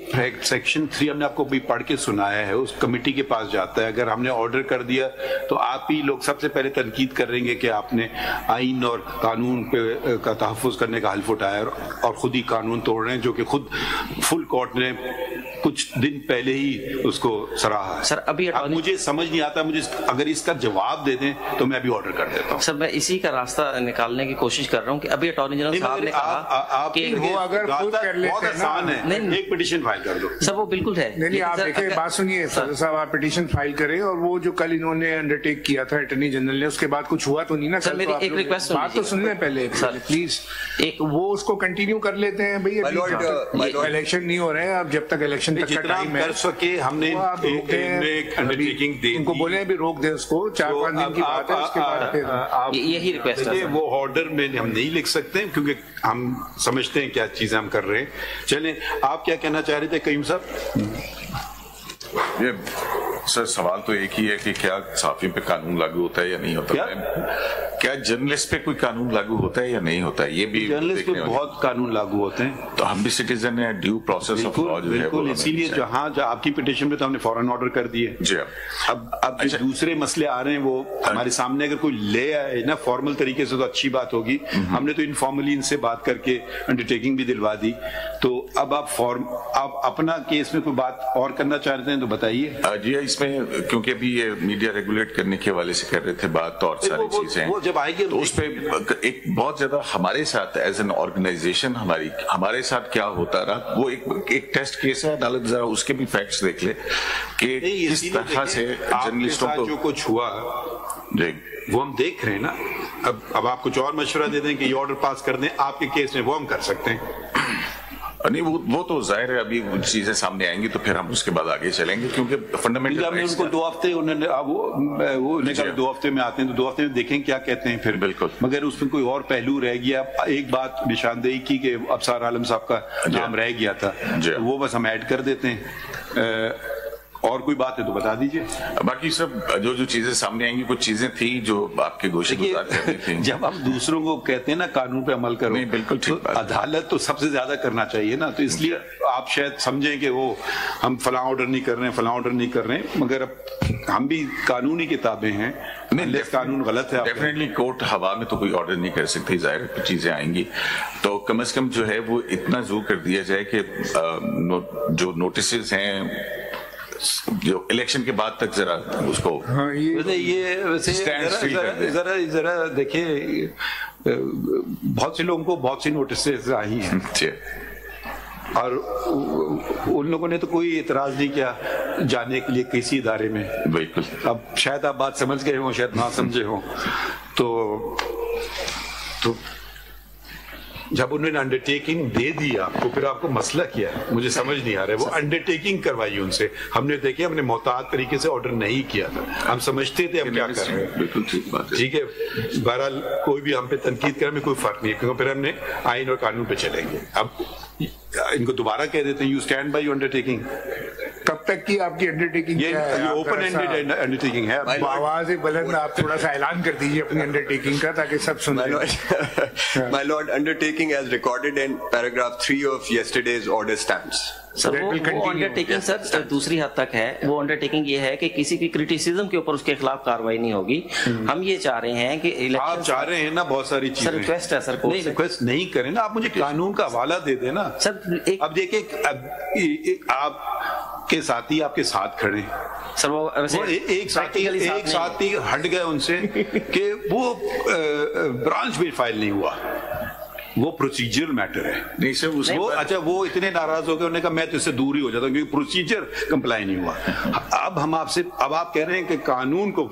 S3: سیکشن 3 ہم نے آپ کو بھی پڑھ کے سنایا ہے, اس کمیٹی کے پاس جاتا ہے. اگر ہم نے آرڈر کر دیا تو آپ ہی لوگ سب سے پہلے تنقید کریں گے کہ آپ نے آئین اور قانون پہ کا تحفظ کرنے کا حلف اٹھایا اور خود ہی قانون توڑ رہے ہیں, جو کہ خود فل کورٹ نے کچھ دن پہلے ہی اس کو سراہا ہے.
S5: سر ابھی
S3: مجھے سمجھ نہیں آتا, مجھے اگر اس کا جواب دے دیں تو میں ابھی آرڈر کر دیتا ہوں.
S5: سر میں اسی کا راستہ نکالنے کی کوشش کر رہا ہوں کہ ابھی اٹارنی جنرل صاحب نے کہا کہ
S1: وہ اگر خود کر لیتے ہیں نا,
S3: ایک پٹیشن فائل کر دو.
S5: سر وہ بالکل ہے.
S1: نہیں آپ دیکھیں, بات سنیے صاحب, آپ پٹیشن فائل کریں, اور وہ جو کل انہوں نے انڈر ٹیک کیا تھا اٹارنی جنرل نے, اس کے بعد کچھ ہوا تو نہیں نا.
S5: سر میری ایک ریکویسٹ
S1: بات تو سن لیں پہلے پلیز. ایک وہ اس کو کنٹینیو کر لیتے ہیں بھائی, الیکشن نہیں ہو رہے ہیں اب, جب تک الیکشن تک کا ٹائم ہے
S3: کر سکے ہم نے ان کو
S1: بولے ابھی روک دیں اس کو, 4-5 دن کی بات ہے, اس کے بعد
S5: یہی ریکویسٹ ہے.
S3: وہ آرڈر میں ہم نہیں لکھ سکتے کیونکہ ہم سمجھتے ہیں کیا چیزیں ہم کر رہے ہیں. چلیں آپ کیا کہنا چاہ رہے تھے قیوم صاحب؟
S9: سر سوال تو ایک ہی ہے کہ کیا صحافیوں پہ قانون لاگو ہوتا ہے یا نہیں ہوتا ہے, کیا جرنلسٹ پہ کوئی قانون لاگو ہوتا ہے یا نہیں ہوتا ہے. یہ بھی
S3: جرنلسٹ پہ بہت قانون لاگو ہوتے ہیں,
S9: تو ہم بھی سٹیزن ہیں, ڈیو پروسیس آف لا جو ہے
S3: بالکل, اسی لیے جہاں آپ کی پٹیشن پہ تو ہم نے فوراً آرڈر کر دیے.
S9: جی
S3: اب جو دوسرے مسئلے آ رہے ہیں وہ ہمارے سامنے اگر کوئی لے آئے نا فارمل طریقے سے تو اچھی بات ہوگی. ہم نے تو انفارملی ان سے بات کر کے انڈرٹیکنگ بھی دلوا دی. تو اب آپ اپنا کیس میں کوئی بات اور کرنا چاہتے ہیں تو بتائیے.
S9: جی اس میں کیونکہ ابھی یہ میڈیا ریگولیٹ کرنے کے حوالے سے کر رہے تھے بات, اور ساری چیزیں
S3: जब आएंगे
S9: तो उस पे एक बहुत ज्यादा हमारे साथ एज एन ऑर्गेनाइजेशन हमारे साथ क्या होता रहा, वो एक टेस्ट केस है, अदालत जरा उसके भी फैक्ट्स देख ले कि किस तरह से जर्नलिस्टों को जो कुछ हुआ जी
S3: वो हम देख रहे हैं ना। अब आप कुछ और मशवरा दे दें कि ये ऑर्डर पास कर दें आपके केस में, वो हम कर सकते हैं
S9: नहीं, वो तो जाहिर है अभी चीजें सामने आएंगी तो फिर हम उसके बाद आगे चलेंगे, क्योंकि फंडामेंटल
S3: उनको 2 हफ्ते उन्होंने वो 2 हफ्ते में आते हैं तो 2 हफ्ते में देखें क्या कहते हैं फिर।
S9: बिल्कुल,
S3: मगर उसमें कोई और पहलू रह गया। एक बात निशानदेही की कि अफसार आलम साहब का नाम रह गया था, वो बस हम ऐड कर देते हैं। और कोई बात है तो बता दीजिए।
S9: बाकी सब जो चीजें सामने आएंगी, कुछ चीजें थी जो आपके गोशे गुजार करनी थी।
S3: जब हम दूसरों को कहते हैं ना कानून पे अमल करो,
S9: नहीं बिल्कुल ठीक,
S3: तो अदालत तो सबसे ज्यादा करना चाहिए ना। तो इसलिए आप शायद समझें कि वो हम फलां ऑर्डर नहीं कर रहे हैं, फलां ऑर्डर नहीं कर रहे हैं, मगर अब हम भी कानूनी किताबें हैं। नहीं, कानून गलत है।
S9: डेफिनेटली कोर्ट हवा में तो कोई ऑर्डर नहीं कर सकती, जाहिर कुछ चीजें आएंगी तो कम से कम जो है वो इतना जोर कर दिया जाए कि जो नोटिस हैं जो इलेक्शन के बाद तक जरा उसको
S3: जरा देखिए, बहुत से लोगों को बहुत सी नोटिस आई हैं और उन लोगों ने तो कोई एतराज नहीं किया जाने के लिए किसी इदारे में।
S9: बिल्कुल,
S3: अब शायद आप बात समझ गए हो, शायद ना समझे हो। तो जब उन्होंने अंडरटेकिंग दे दी आपको, फिर आपको मसला क्या है मुझे समझ नहीं आ रहा है। वो अंडरटेकिंग करवाई उनसे, हमने देखे हमने मोहतात तरीके से ऑर्डर नहीं किया था, हम समझते थे हम क्या कर रहे हैं।
S9: बिल्कुल ठीक बात है,
S3: ठीक है। बहरहाल कोई भी हम पे तनकीद करे में कोई फर्क नहीं है, क्योंकि फिर हमने आइन और कानून पे चलेंगे। अब इनको दोबारा कह देते हैं you stand by your undertaking.
S1: कब तक की आपकी अंडरटेकिंग?
S3: ये ओपन एंडेड अंडरटेकिंग है।
S1: आवाज बुलंद, आप थोड़ा सा ऐलान कर दीजिए अपनी अंडरटेकिंग का ताकि सब सुन लें।
S4: My lord, undertaking as recorded in paragraph 3 of yesterday's order stands.
S5: Sir वो अंडरटेकिंग सर दूसरी हद तक है। वो अंडरटेकिंग ये है कि किसी की क्रिटिसिज्म के ऊपर उसके खिलाफ कार्रवाई नहीं होगी। हम ये चाह रहे हैं कि
S3: आप चाह रहे हैं ना बहुत सारी चीजें।
S5: सर रिक्वेस्ट है सर,
S3: नहीं रिक्वेस्ट नहीं करें ना, आप मुझे कानून का हवाला दे देना
S5: सर।
S3: अब देखिए आप के साथी आपके साथ खड़े
S5: सर, वो
S3: एक साथी हट गए उनसे कि वो ब्रांच में फाइल नहीं हुआ, वो प्रोसीजरल मैटर है।
S9: नहीं सर
S3: वो अच्छा वो इतने नाराज हो गए, उन्होंने कहा मैं तो इससे दूर ही हो जाता हूँ क्योंकि प्रोसीजर कंप्लाई नहीं हुआ। अब हम आपसे अब आप कह रहे हैं कि कानून को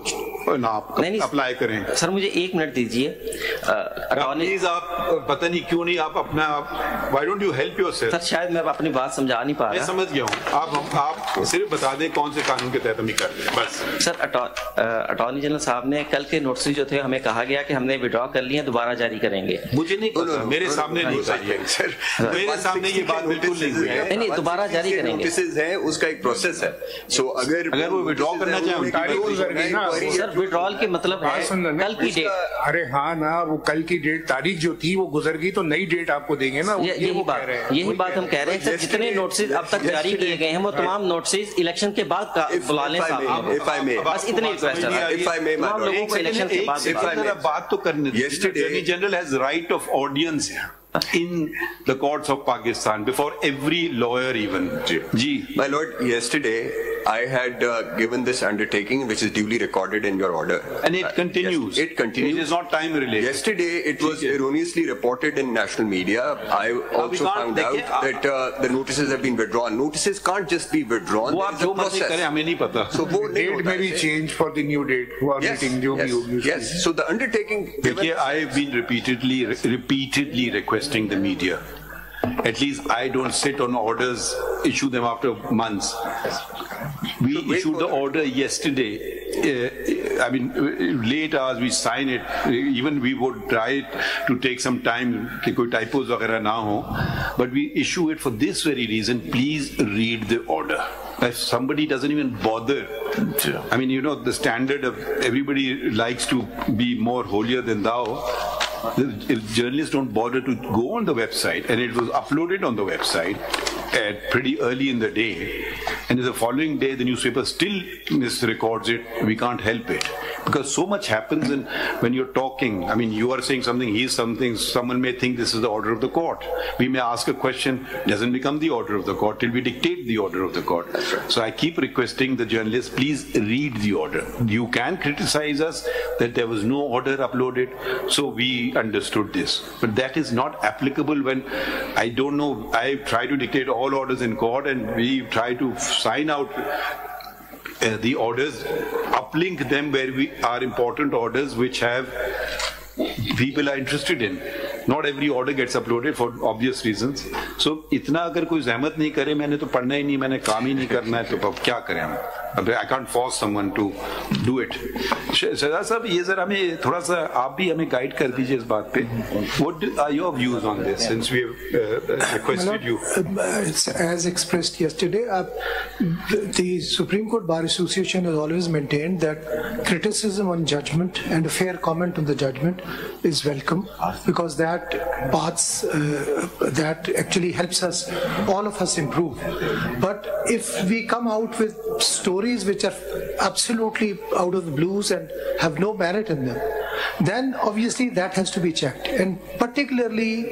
S3: ना आप अप्लाई करें।
S5: सर मुझे 1 मिनट दीजिए।
S3: प्लीज आप पता नहीं क्यों नहीं आप अपना why don't you help yourself.
S5: Sir शायद मैं अपनी बात समझा नहीं पा रहा।
S3: मैं समझ गया हूँ, आप सिर्फ बता दें कौन से कानून के तहत हम कर रहे हैं बस।
S5: सर अटॉर्नी जनरल साहब ने कल के नोटिस जो थे हमें कहा गया कि हमने विड्रॉ कर लिए, दोबारा जारी करेंगे।
S3: मुझे नहीं पता, मेरे सामने नहीं चाहिए सर, मेरे सामने ये बात बिल्कुल नहीं हुई है।
S5: नहीं दोबारा जारी करेंगे।
S4: नोटिस है उसका एक प्रोसेस है। सो अगर
S3: वो विड्रॉ करना चाहें
S5: सर विड्रॉल के मतलब है कल की डेट।
S1: अरे हाँ ना, वो कल की डेट तारीख जो थी वो गुजर गई तो नई डेट आपको देंगे ना।
S5: यही बात हम कह रहे हैं सर, जितने नोटिस अब तक जारी किए गए हैं वो तमाम नोटिस इलेक्शन के बाद बुला लें साहब। बस इतनी रिक्वेस्ट है तमाम लोगों को इलेक्शन के बाद
S3: बात तो करने दीजिए। Attorney general has right of audience in the courts of Pakistan before every lawyer even. Ji.
S4: My lord, yesterday I had given this undertaking which is duly recorded in your order.
S3: And it continues.
S4: Yes, it continues.
S3: It is not time related.
S4: Yesterday it was erroneously reported in national media. I also found out that the notices have been withdrawn. Notices can't just be withdrawn.
S3: वो आप जो मर्जी करें हमें नहीं पता.
S4: So वो
S1: date may be changed for the new date. Meeting जो भी होगी.
S4: Yes. So the undertaking.
S3: देखिए I have been repeatedly requesting the media. At least I don't sit on orders, issue them after months. We issued the order yesterday. I mean, late hours we sign it. Even we would try to take some time कि कोई typos वगैरह ना हो. But we issue it for this very reason. Please read the order. If somebody doesn't even bother, I mean, you know, the standard of everybody likes to be more holier than thou. If journalists don't bother to go on the website, and it was uploaded on the website, pretty early in the day, and the following day the newspaper still misrecords it, we can't help it. Because so much happens when you're talking. I mean, you are saying something, he's something, someone may think this is the order of the court. We may ask a question, doesn't become the order of the court till we dictate the order of the court. So I keep requesting the journalists, please read the order. You can criticize us that there was no order uploaded, so we understood this. But that is not applicable when, I don't know, I try to dictate all orders in court and we try to sign out the orders, uplink them where we are important orders which have people are interested in. Not every order gets uploaded for obvious reasons. So इतना अगर कोई ज़हमत नहीं करे, मैंने तो पढ़ना ही नहीं, मैंने काम ही नहीं करना है, तो अब क्या करें हम? I can't force someone to do it. Shahzad साहब, ये जरा हमें थोड़ा सा आप भी हमें गाइड कर दीजिए इस बात पे. What are your views on this? Since we have requested you.
S6: As expressed yesterday, the Supreme Court Bar Association has always maintained that criticism on judgment and a fair comment on the judgment is welcome, because that actually helps us, all of us, improve. But if we come out with stories which are absolutely out of the blues and have no merit in them, then obviously that has to be checked. And particularly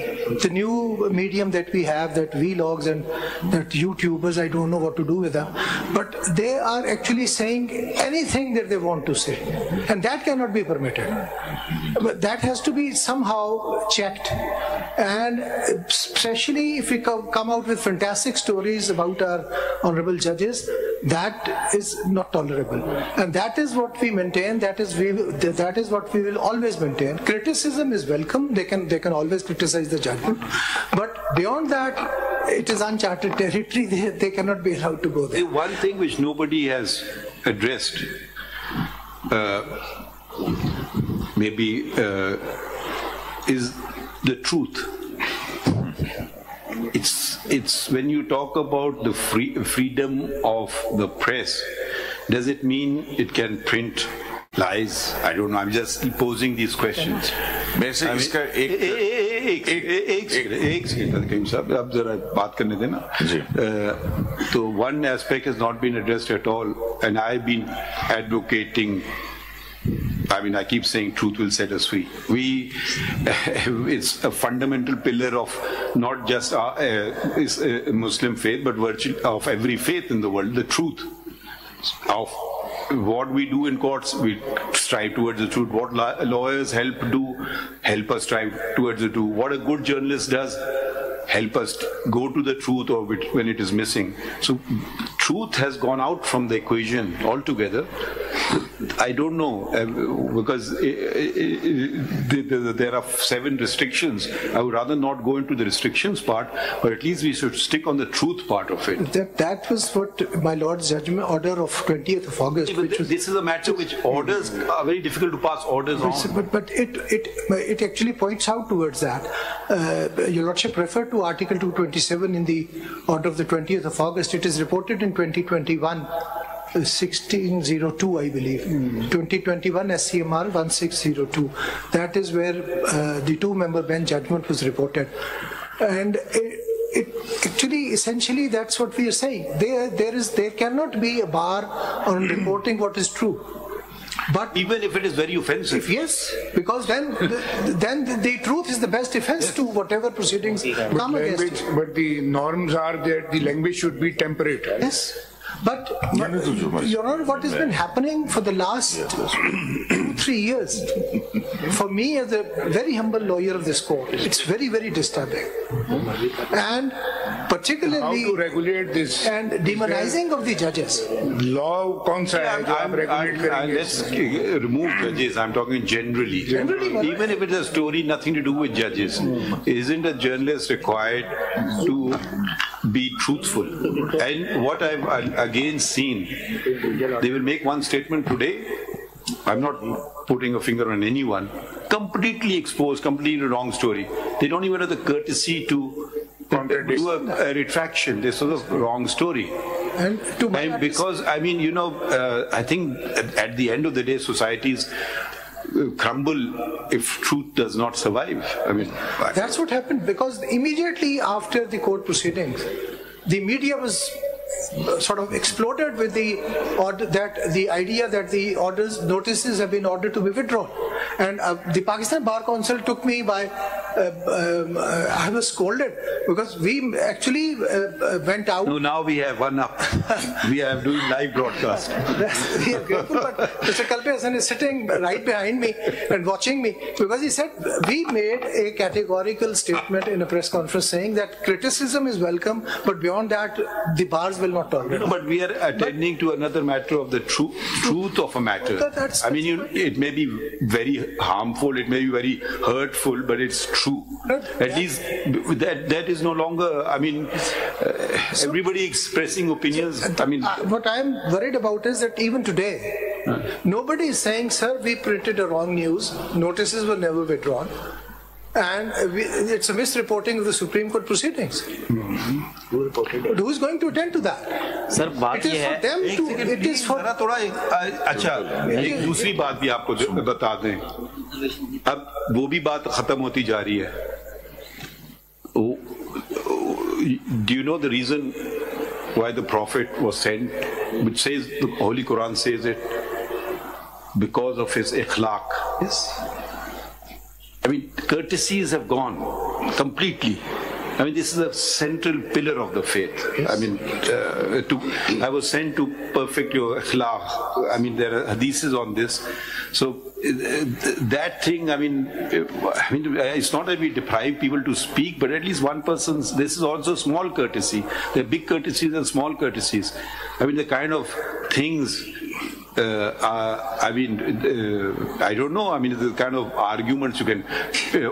S6: the new medium that we have, that vlogs and that YouTubers, I don't know what to do with them, but they are actually saying anything that they want to say, and that cannot be permitted. But that has to be somehow checked, and especially if we come out with fantastic stories about our honorable judges, that is not tolerable, and that is what we maintain. That is what we will always maintain. Criticism is welcome. They can always criticize the judgment, but beyond that, it is uncharted territory. They cannot be allowed to go there.
S3: One thing which nobody has addressed, is the truth. It's when you talk about the freedom of the press, does it mean it can print lies? I don't know. I'm just posing these questions.
S9: एक
S3: second साहब, आप जरा बात करने देना. तो one aspect has not been addressed at all, and I've been advocating. I mean, I keep saying truth will set us free. It's a fundamental pillar of not just Muslim faith, but virtually of every faith in the world. The truth of what we do in courts, we strive towards the truth. What lawyers help us strive towards the truth. What a good journalist does, help us go to the truth or when it is missing. So truth has gone out from the equation altogether. I don't know, because there are 7 restrictions. I would rather not go into the restrictions part, but at least we should stick on the truth part of it.
S6: That was what my Lord's judgment order of 20th of August.
S3: This is a matter which orders are very difficult to pass orders on.
S6: But it actually points out towards that. Your Lordship referred to Article 227 in the order of the 20th of August. It is reported in 2021. 1602, I believe. 2021 SCMR 1602. That is where the 2-member bench judgment was reported. And it actually, essentially, that's what we are saying. There cannot be a bar on reporting what is true. But
S3: even if it is very offensive.
S6: Yes, because then the truth is the best defense to whatever proceedings come against it.
S1: But the norms are that the language should be temperate.
S6: Yes. But you know what has been happening for the last 2-3 years? For me, as a very humble lawyer of this court, it's very, very disturbing. And particularly
S1: how to regulate this
S6: and demonizing of the judges.
S1: Law concept.
S3: Let's remove judges. I'm talking generally. Even if it's a story nothing to do with judges, isn't a journalist required to be truthful? And what I've again seen, they will make one statement today. I'm not putting a finger on anyone. Completely exposed, completely wrong story. They don't even have the courtesy to do a retraction. This was a wrong story. And because, I mean, I think at the end of the day, societies crumble if truth does not survive. I mean,
S6: that's what happened, because immediately after the court proceedings, the media was sort of exploded with the idea that the notices have been ordered to be withdrawn, and the Pakistan Bar Council took me by. I was scolded because we actually went out.
S3: No, now we have one up. We are doing live broadcast.
S6: We are grateful, but Mr. Kalpe Hassan is sitting right behind me and watching me, because he said we made a categorical statement in a press conference saying that criticism is welcome, but beyond that the bars will not tolerate.
S3: No, but we are attending to another matter of the truth of a matter. I mean, it may be very harmful, it may be very hurtful, but it's true. At least that is no longer, I mean, everybody expressing opinions. I mean,
S6: what I am worried about is that even today, nobody is saying, sir, we printed a wrong news, notices were never withdrawn, and it's a misreporting of the Supreme Court proceedings. But who is going to attend to that?
S5: Sir, बात ये है,
S6: it is for
S3: थोड़ा अच्छा एक दूसरी बात भी आपको बता दें, अब वो भी बात खत्म होती जा रही है. Do you know the reason why the Prophet was sent, which says the Holy Quran says it? Because of his ikhlaq.
S6: Yes.
S3: I mean, courtesies have gone completely. I mean, this is a central pillar of the faith. Yes. I mean, I was sent to perfect your akhlaq. I mean, there are hadiths on this. So that thing, I mean, it's not that we deprive people to speak, but at least one person's, this is also small courtesy. There are big courtesies and small courtesies. I mean, the kind of things, I don't know. I mean, the kind of arguments you can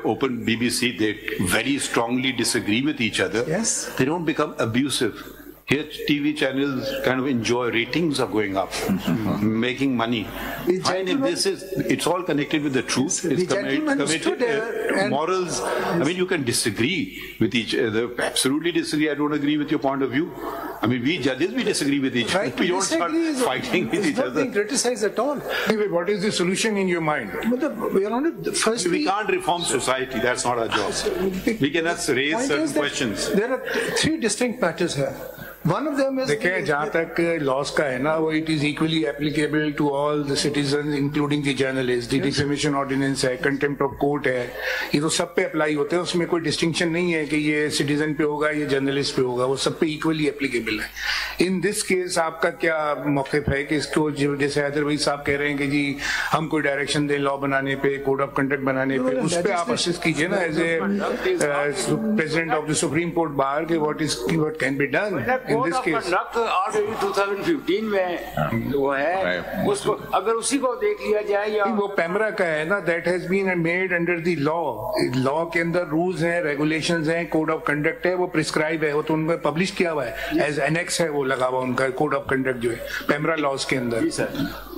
S3: open BBC, they very strongly disagree with each other.
S6: Yes.
S3: They don't become abusive. Here, TV channels kind of enjoy, ratings are going up, making money. It's all connected with the truth. It's committed morals. I mean, you can disagree with each other. Absolutely disagree. I don't agree with your point of view. I mean, we judges, we disagree with each other. We don't start fighting with each other.
S6: It's not being criticized at all.
S1: Anyway, what is the solution in your mind?
S3: We can't reform society. That's not our job. We can just raise certain questions.
S6: There are three distinct matters here. One of them is
S1: देखिए जहाँ तक loss का है ना वो it is equally applicable to all the citizen including the journalist. The defamation ordinance है, contempt of court है, ये तो सब पे अप्लाई होते हैं. उसमें कोई डिस्टिंक्शन नहीं है कि ये सिटीजन पे होगा ये जर्नलिस्ट पे होगा, वो सब पे इक्वली एप्लीकेबल है. इन दिस केस आपका क्या मौक़िफ़ है कि इसको जैसे हैदर भाई साहब कह रहे हैं कि जी हम कोई डायरेक्शन दें लॉ बनाने पे, कोड ऑफ कंडक्ट बनाने पे, उस पर आप असिस्ट कीजिए ना as a president of the supreme Court Bar के what can be done in this case.
S10: Already 2015 में वो है, उसको अगर उसी को देख लिया जाए या
S1: वो पैमरा का है ना, that has been made under the law. Law के अंदर रूल्स हैं, रेगुलेशंस हैं, कोड ऑफ कंडक्ट है, वो प्रिस्क्राइब है, वो तो उनमें पब्लिश किया हुआ है एज एनेक्स है, वो लगा हुआ उनका कोड ऑफ कंडक्ट जो है पैमरा लॉज के अंदर.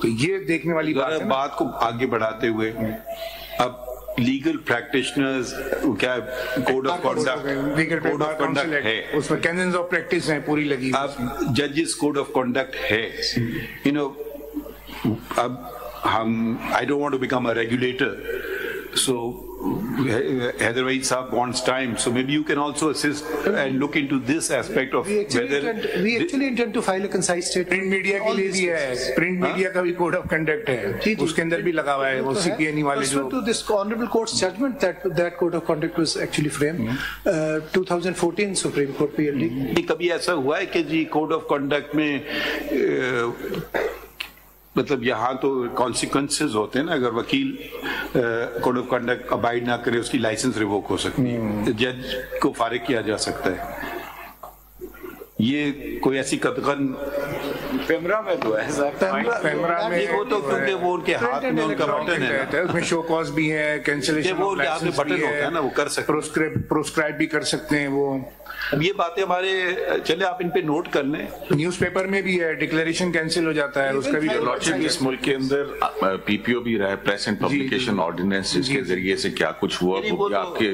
S1: तो ये देखने वाली
S3: बात को आगे बढ़ाते हुए अब लीगल प्रैक्टिशनर्स क्या कोड ऑफ कंडक्ट है,
S1: उसमें कैनन्स ऑफ प्रैक्टिस हैं पूरी लगी.
S3: अब जजेस कोड ऑफ कंडक्ट है, यू नो. अब हम I don't want to become a regulator, so Heather Saab wants time, so maybe you can also assist and look into this aspect of
S6: we actually intend to file a concise statement.
S1: Print media के लिए भी है, print media का भी code of conduct है, उसके अंदर भी लगा हुआ है वो CPNE वाले जो.
S6: To this honorable court's judgment that code of conduct was actually framed 2014 Supreme Court PLD.
S3: कभी ऐसा हुआ है कि जी कोड ऑफ कंडक्ट में मतलब यहाँ तो कॉन्सिक्वेंसेस होते हैं ना, अगर वकील कोड ऑफ कंडक्ट अबाइड ना करे उसकी लाइसेंस रिवोक हो सकती है, जज को फारिग किया जा सकता है. ये कोई ऐसी कतगन
S10: पैमरा में तो है सर,
S1: पैमरा में
S3: वो तो क्योंकि वो उनके हाथ में उनका बटन है,
S1: उसमें शो कॉज भी है, कैंसिलेशन
S3: वो उनके हाथ में बटन होता है ना, वो कर सकते हैं,
S1: प्रोस्क्राइब भी कर सकते हैं वो.
S3: अब ये बातें हमारे चले आप इन पे नोट कर लें.
S1: न्यूज़पेपर में भी है, डिक्लेरेशन कैंसिल हो जाता है, उसका भी
S9: लॉर्डशिप इस मुल्क के अंदर पीपीओ भी रहा है, प्रेस एंड पब्लिकेशन ऑर्डिनेंस, जिसके जरिए से क्या कुछ हुआ वो आपके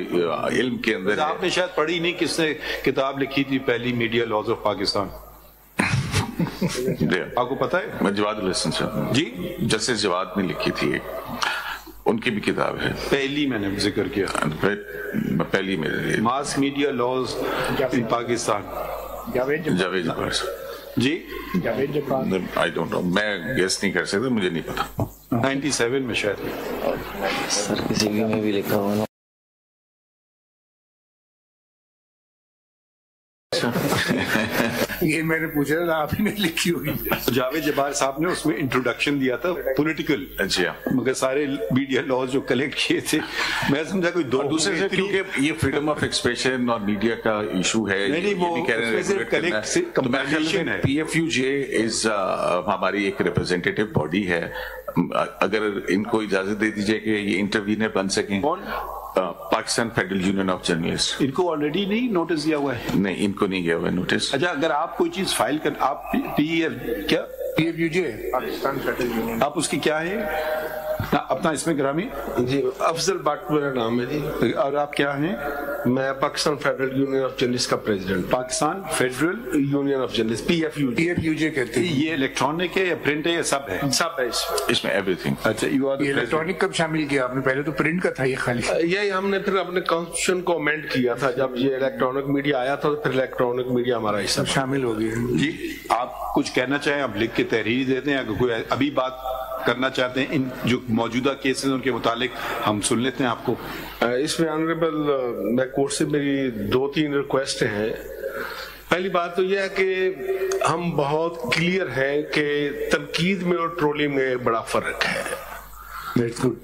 S9: इल्म के अंदर.
S3: आपने शायद पढ़ी नहीं, किसने किताब लिखी थी पहली मीडिया लॉज ऑफ पाकिस्तान? आपको पता है?
S9: मैं जवाद हसन साहब
S3: जी,
S9: जस्टिस जवाद ने लिखी थी, उनकी भी किताब है.
S3: पहली मैंने जिक्र किया,
S9: पहली मेरे
S3: mass media laws in Pakistan.
S9: Javed Jabbar
S3: ji
S7: Javed Jabbar
S9: I don't know, میں گیس نہیں کر سکتا, مجھے نہیں پتا.
S3: 97 میں شاید.
S5: سر کسی میں بھی لکھا ہوا نا.
S1: یہ میں نے پوچھا تھا, آپ ہی نے لکھی ہوئی.
S3: جاوید جبار صاحب نے اس میں انٹروڈکشن دیا تھا پولیٹیکل,
S9: اچھا,
S3: مگر سارے میڈیا لاز جو کلیکٹ کیے تھے میں سمجھا کوئی دو
S9: دوسرے سے, کیونکہ یہ فریڈم آف ایکسپریشن اور میڈیا کا ایشو ہے. پی ایف یو جے از ہماری ایک ریپرزینٹیٹیو باڈی ہے, اگر ان کو اجازت دے دیجیے کہ یہ انٹروینر بن سکیں. Pakistan federal union of journalist,
S3: ان کو آلریڈی نہیں نوٹس دیا ہوا ہے؟
S9: نہیں, ان کو نہیں گیا ہوا ہے نوٹس.
S3: اچھا, اگر آپ کوئی چیز فائل کر, آپ پی ایف یو جے
S7: پاکستان فیڈرل یونین,
S3: آپ اس کی کیا ہے اپنا اس میں گرامی؟
S11: جی افضل بٹ میرا نام ہے جی.
S3: اور آپ کیا ہیں؟
S11: میں Pakistan federal union of journalist کا president.
S3: Pakistan federal
S11: union of journalist, P F U J
S3: کہتے ہیں. یہ الیکٹرانک ہے یا پرنٹ ہے یا سب ہے؟
S11: سب ہے
S9: اس میں ایوری تھنگ.
S3: اچھا,
S1: یہ الیکٹرانک کب شامل کیا آپ نے؟ پہلے تو پرنٹ کا تھا یہ خالی.
S11: یہ ہم نے پھر اپنے کانسٹیٹیوشن کو امینڈ کیا تھا جب یہ الیکٹرانک میڈیا آیا تھا, تو پھر الیکٹرانک میڈیا ہمارا حصہ
S1: شامل ہو گیا.
S3: جی, آپ کچھ کہنا چاہیں, آپ لکھ کے تحریر دیتے ہیں, اگر کوئی ابھی بات کرنا چاہتے ہیں ان جو موجودہ کیسز ان کے متعلق, ہم سن لیتے ہیں آپ کو.
S11: اس میں آنریبل میں کورٹ سے میری 2-3 ریکویسٹ ہیں. پہلی بات تو یہ ہے کہ ہم بہت کلیئر ہیں کہ تنقید میں اور ٹرولنگ میں بڑا فرق ہے.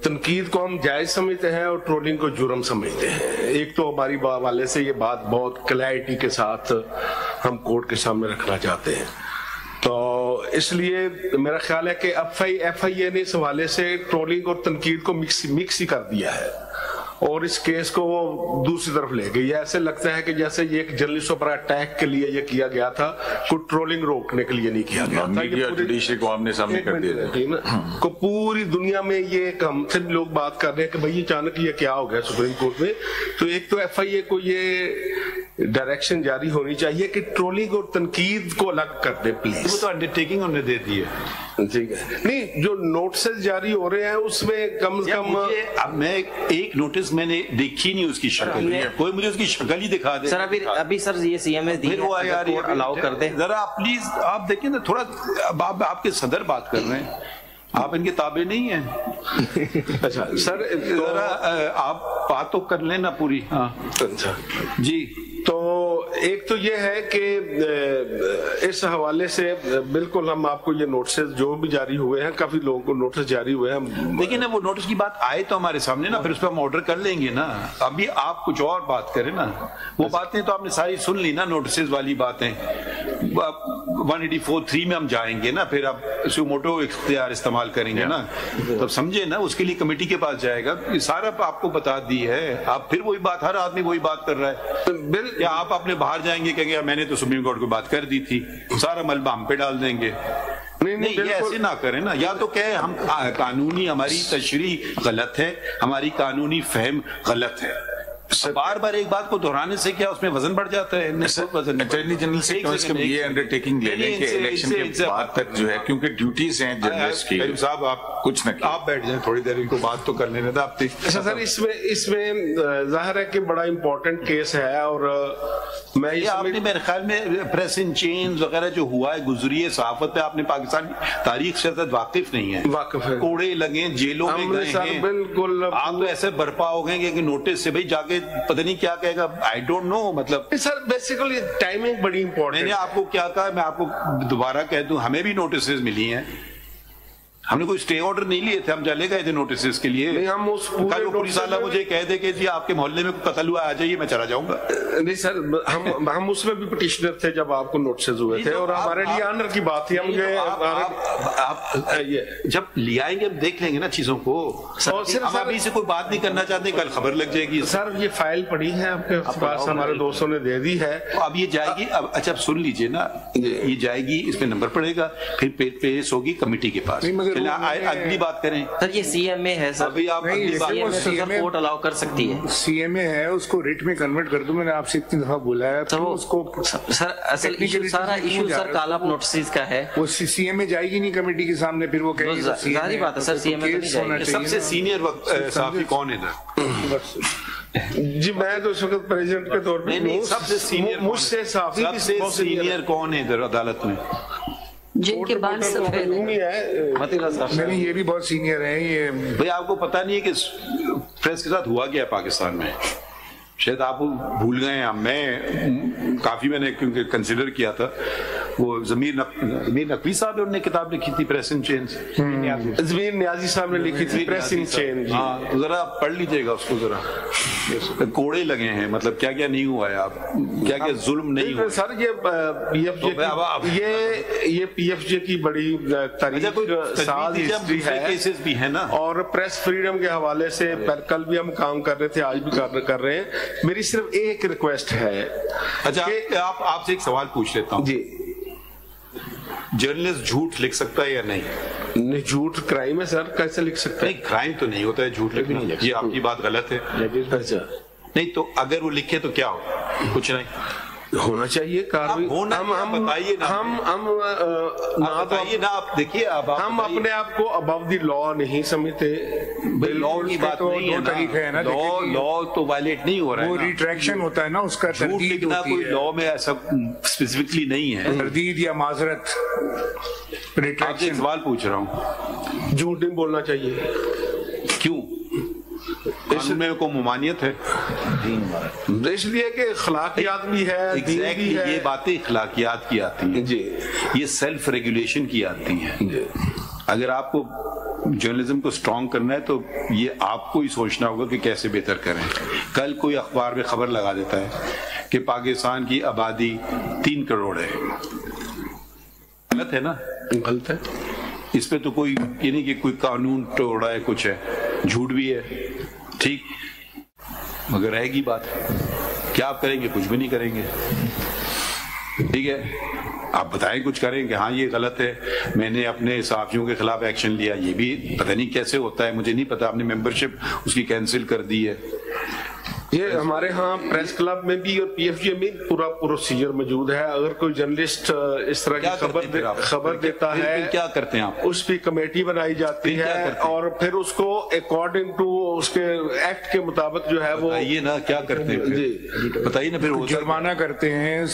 S11: تنقید کو ہم جائز سمجھتے ہیں اور ٹرولنگ کو جرم سمجھتے ہیں. ایک تو ہماری حوالے سے یہ بات بہت کلیئرٹی کے ساتھ ہم کورٹ کے سامنے رکھنا چاہتے ہیں. تو اس لیے میرا خیال ہے کہ ایف آئی اے نے اس حوالے سے ٹرولنگ اور تنقید کو مکس ہی کر دیا ہے, اور اس کیس کو وہ دوسری طرف لے گئی. ایسے لگتا ہے کہ جیسے یہ ایک جرنلسٹوں پر اٹیک کے لیے یہ کیا گیا تھا, کوئی ٹرولنگ روکنے کے لیے نہیں کیا گیا تھا. کو پوری دنیا میں یہ ہم سے لوگ بات کر رہے ہیں کہ بھائی اچانک یہ کیا ہو گیا سپریم کورٹ میں. تو ایک تو ایف آئی اے کو یہ ڈائریکشن جاری ہونی چاہیے کہ ٹرولنگ اور تنقید کو الگ کر دے پلیز.
S3: وہ تو انڈرٹیکنگ انہوں نے دے دی ہے.
S11: ٹھیک ہے, نہیں جو نوٹسز جاری ہو رہے ہیں اس میں کم از کم,
S3: اب میں ایک نوٹس میں نے دیکھی نہیں اس کی شکل, کوئی مجھے اس کی شکل ہی دکھا دے.
S5: سر ابھی سر یہ سی ایم ایس دی ہے, الاؤ کر دیں ذرا
S3: پلیز. آپ دیکھیں نا تھوڑا, آپ کے صدر بات کر رہے ہیں, آپ ان کے تابع نہیں ہیں.
S11: اچھا سر
S3: ذرا آپ بات تو کر لیں نا پوری. ہاں جی.
S11: تو ایک تو یہ ہے کہ اس حوالے سے بالکل ہم آپ کو یہ نوٹسز جو بھی جاری ہوئے ہیں, کافی لوگوں کو نوٹس جاری ہوئے ہیں,
S3: لیکن وہ نوٹس کی بات آئے تو ہمارے سامنے نا, پھر اس پہ ہم آرڈر کر لیں گے نا. ابھی آپ کچھ اور بات کریں نا, وہ باتیں تو آپ نے ساری سن لی نا, نوٹسز والی باتیں. 184(3) میں ہم جائیں گے نا, پھر آپ سوموٹو اختیار استعمال کریں گے نا, تب سمجھے نا, اس کے لیے کمیٹی کے پاس جائے گا. یہ سارا آپ کو بتا دی ہے, آپ پھر وہی بات, ہر آدمی وہی بات کر رہا ہے. یا آپ اپنے باہر جائیں گے کہیں گے میں نے تو سپریم کورٹ کو بات کر دی تھی, سارا ملبہ ہم پہ ڈال دیں گے. نہیں, یہ ایسے نہ کریں نا. یا تو کہ ہم قانونی, ہماری تشریح غلط ہے, ہماری قانونی فہم غلط ہے. بار بار ایک بات کو دہرانے سے کیا اس میں وزن بڑھ جاتا ہے؟
S9: اٹارنی جنرل سے یہ انڈرٹیکنگ لے لیں کہ الیکشن کے بعد تک جو ہے, کیونکہ ڈیوٹیز ہیں جرنلسٹ کی.
S3: صاحب آپ کچھ نہ, آپ بیٹھ جائیں تھوڑی دیر, ان کو بات تو کر لینے تھا. آپ
S11: سر اس میں ظاہر ہے کہ بڑا امپورٹنٹ کیس ہے, اور میں
S3: آپ نے میرے خیال میں پریس ان چینز وغیرہ جو ہوا ہے, گزری ہے صحافت پہ, آپ نے پاکستان تاریخ سے واقف نہیں ہے.
S11: واقف ہے,
S3: کوڑے لگے, جیلوں میں گئے ہیں,
S11: بالکل.
S3: آپ تو ایسے برپا ہو گئے کہ نوٹس سے بھائی جا کے پتہ نہیں کیا کہے گا. آئی ڈونٹ نو, مطلب
S11: سر بیسیکلی ٹائمنگ بڑی امپورٹنٹ.
S3: میں نے آپ کو کیا کہا, میں آپ کو دوبارہ کہہ دوں, ہمیں بھی نوٹسز ملی ہیں. ہم نے کوئی اسٹے آرڈر نہیں لیے تھے, ہم چلے گئے تھے نوٹسز کے لیے.
S11: ہم اس
S3: پولیس والا مجھے کہہ دے کہ جی آپ کے محلے میں قتل ہوا, آ جائیے, میں چلا جاؤں گا.
S11: نہیں سر, ہم اس میں بھی پٹیشنر تھے جب آپ کو نوٹسز ہوئے تھے, اور ہمارے لیے آنر کی بات تھی.
S3: آپ جب لے آئیں گے ہم دیکھ لیں گے نا چیزوں کو. ہم ابھی سے کوئی بات نہیں کرنا چاہتے, کل خبر لگ جائے گی.
S11: سر یہ فائل پڑی ہے آپ کے پاس, ہمارے دوستوں نے دے دی ہے.
S3: اب یہ جائے گی, اب اچھا سن لیجئے نا, یہ جائے گی, اس پہ نمبر پڑے گا, پھر پیش ہوگی کمیٹی کے پاس. اگلی بات کریں
S5: سر, یہ سی ایم اے ہے سر,
S3: ابھی آپ
S5: کورٹ الاؤ کر سکتی ہے.
S1: سی ایم اے ہے, اس کو ریٹ میں کنورٹ کر دو. میں نے آپ سے اتنی دفعہ بولا ہے, اس کو
S5: سر اصل سارا ایشو سر کالا نوٹسز کا ہے.
S1: وہ سی ایم اے جائے گی نہیں کمیٹی کے سامنے, پھر وہ کہے گی
S5: ظاہری بات ہے سر, سی ایم اے
S3: سب سے سینئر صحافی کون ہے ادھر؟
S11: जी मैं तो इस वक्त प्रेसिडेंट के तौर पे
S3: सबसे सीनियर
S11: मुझसे
S3: सबसे सीनियर कौन है इधर अदालत में?
S12: जिनके बाल सफेद
S1: नहीं, ये भी बहुत सीनियर है ये।
S3: भाई आपको पता नहीं है कि प्रेस के साथ हुआ क्या पाकिस्तान में? शायद आप भूल गए हैं। मैं काफी मैंने क्योंकि कंसिडर किया था, वो जमीर नकवी साहब उन्होंने किताब लिखी थी प्रेस इन चेंज,
S11: जमीर नियाजी साहब ने लिखी थी प्रेस इन चेंज।
S3: हाँ तो जरा पढ़ लीजिएगा उसको जरा, कोड़े लगे हैं, मतलब क्या क्या नहीं हुआ है, आप क्या क्या जुल्म नहीं हुआ
S11: सर। ये पीएफजे की बड़ी तारीख
S3: केसेस भी है ना,
S11: और प्रेस फ्रीडम के हवाले से कल भी हम काम कर रहे थे, आज भी कर रहे हैं। मेरी सिर्फ एक रिक्वेस्ट है।
S3: अच्छा आपसे एक सवाल पूछ लेता हूँ जी, जर्नलिस्ट झूठ लिख सकता है या नहीं?
S11: नहीं, झूठ क्राइम है सर, कैसे लिख सकता है?
S3: नहीं, क्राइम तो नहीं होता है झूठ लिखना, ये आपकी बात गलत है। नहीं तो अगर वो लिखे तो क्या हो? कुछ नहीं
S11: होना चाहिए कार्रवाई।
S3: हम बताइए ना,
S11: हम बताइए
S3: ना, आप देखिए अब
S11: हम अपने आप को अबव द लॉ नहीं समझते।
S3: लॉ की बात नहीं है, तरीके है ना, लॉ तो वायलेट नहीं हो रहा है,
S1: वो रिट्रैक्शन होता है ना उसका,
S3: झूठ लिखना कोई लॉ में ऐसा स्पेसिफिकली नहीं है,
S1: तरदीद या माजरत।
S3: आपसे एक सवाल पूछ रहा हूँ,
S11: झूठ नहीं बोलना चाहिए,
S3: क्यों? इसमें को ममानियत है,
S11: इसलिए कि अखलाकियात भी है,
S3: एग्जैक्टली ये बातें अखलाकियात की आती हैं जी, ये सेल्फ रेगुलेशन की आती हैं। अगर आपको जर्नलिज्म को स्ट्रॉन्ग करना है तो ये आपको ही सोचना होगा कि कैसे बेहतर करें। कल कोई अखबार में खबर लगा देता है कि पाकिस्तान की आबादी 3 करोड़ है, गलत है ना?
S11: गलत है।
S3: इस पे तो कोई ये नहीं कि कोई कानून तोड़ा है, कुछ है, झूठ भी है, ठीक, मगर रहेगी बात। क्या आप करेंगे? कुछ भी नहीं करेंगे, ठीक है। आप बताएं कुछ करें कि हाँ ये गलत है, मैंने अपने सहाफियों के खिलाफ एक्शन लिया, ये भी पता नहीं कैसे होता है, मुझे नहीं पता। आपने मेंबरशिप उसकी कैंसिल कर दी है।
S11: ये हमारे यहाँ प्रेस क्लब में भी और पीएफजे में पूरा प्रोसीजर मौजूद है। अगर कोई जर्नलिस्ट इस तरह की खबर देता है,
S3: क्या करते हैं आप?
S11: उस पर कमेटी बनाई जाती है और फिर उसको अकॉर्डिंग टू उसके एक्ट के मुताबिक जो है वो,
S3: ये ना क्या करते हैं जी, बताइए ना। फिर
S1: जुर्माना करते हैं,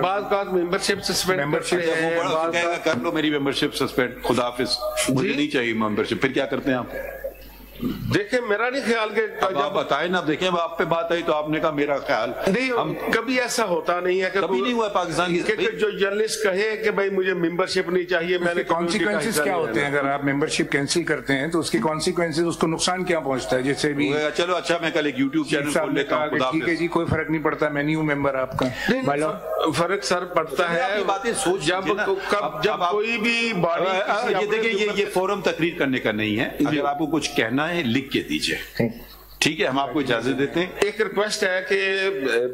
S11: बाद मेंबरशिप सस्पेंड
S3: कर लो, मेरी मेंबरशिप सस्पेंड, खुदाफिज, मुझे नहीं चाहिए मेंबरशिप। फिर क्या करते हैं आप?
S11: देखे मेरा नहीं ख्याल के
S3: आप बताए ना, देखें आप पे बात आई तो आपने कहा मेरा ख्याल
S11: नहीं, हम कभी ऐसा होता नहीं है,
S3: कभी नहीं हुआ पाकिस्तान की।
S11: जो जर्नलिस्ट कहे कि भाई मुझे मेंबरशिप नहीं चाहिए, मैंने
S1: कॉन्सिक्वेंसेस क्या होते हैं? अगर आप मेंबरशिप कैंसिल करते हैं तो उसके कॉन्सिक्वेंसेस, उसको नुकसान क्या पहुंचता है? जैसे भी
S3: चलो अच्छा, मैं कल एक यूट्यूब चैनल खोल लेता हूं,
S1: ठीक है जी, कोई फर्क नहीं पड़ता, मैं नहीं हूं मेंबर आपका।
S11: फर्क सर पड़ता है,
S3: बातें सोच
S11: जब कोई भी बॉडी,
S3: ये देखिए ये फोरम तकरीर करने का नहीं है, अगर आपको कुछ कहना है लिख के दीजिए, ठीक है, हम आपको इजाजत देते हैं।
S11: एक रिक्वेस्ट है कि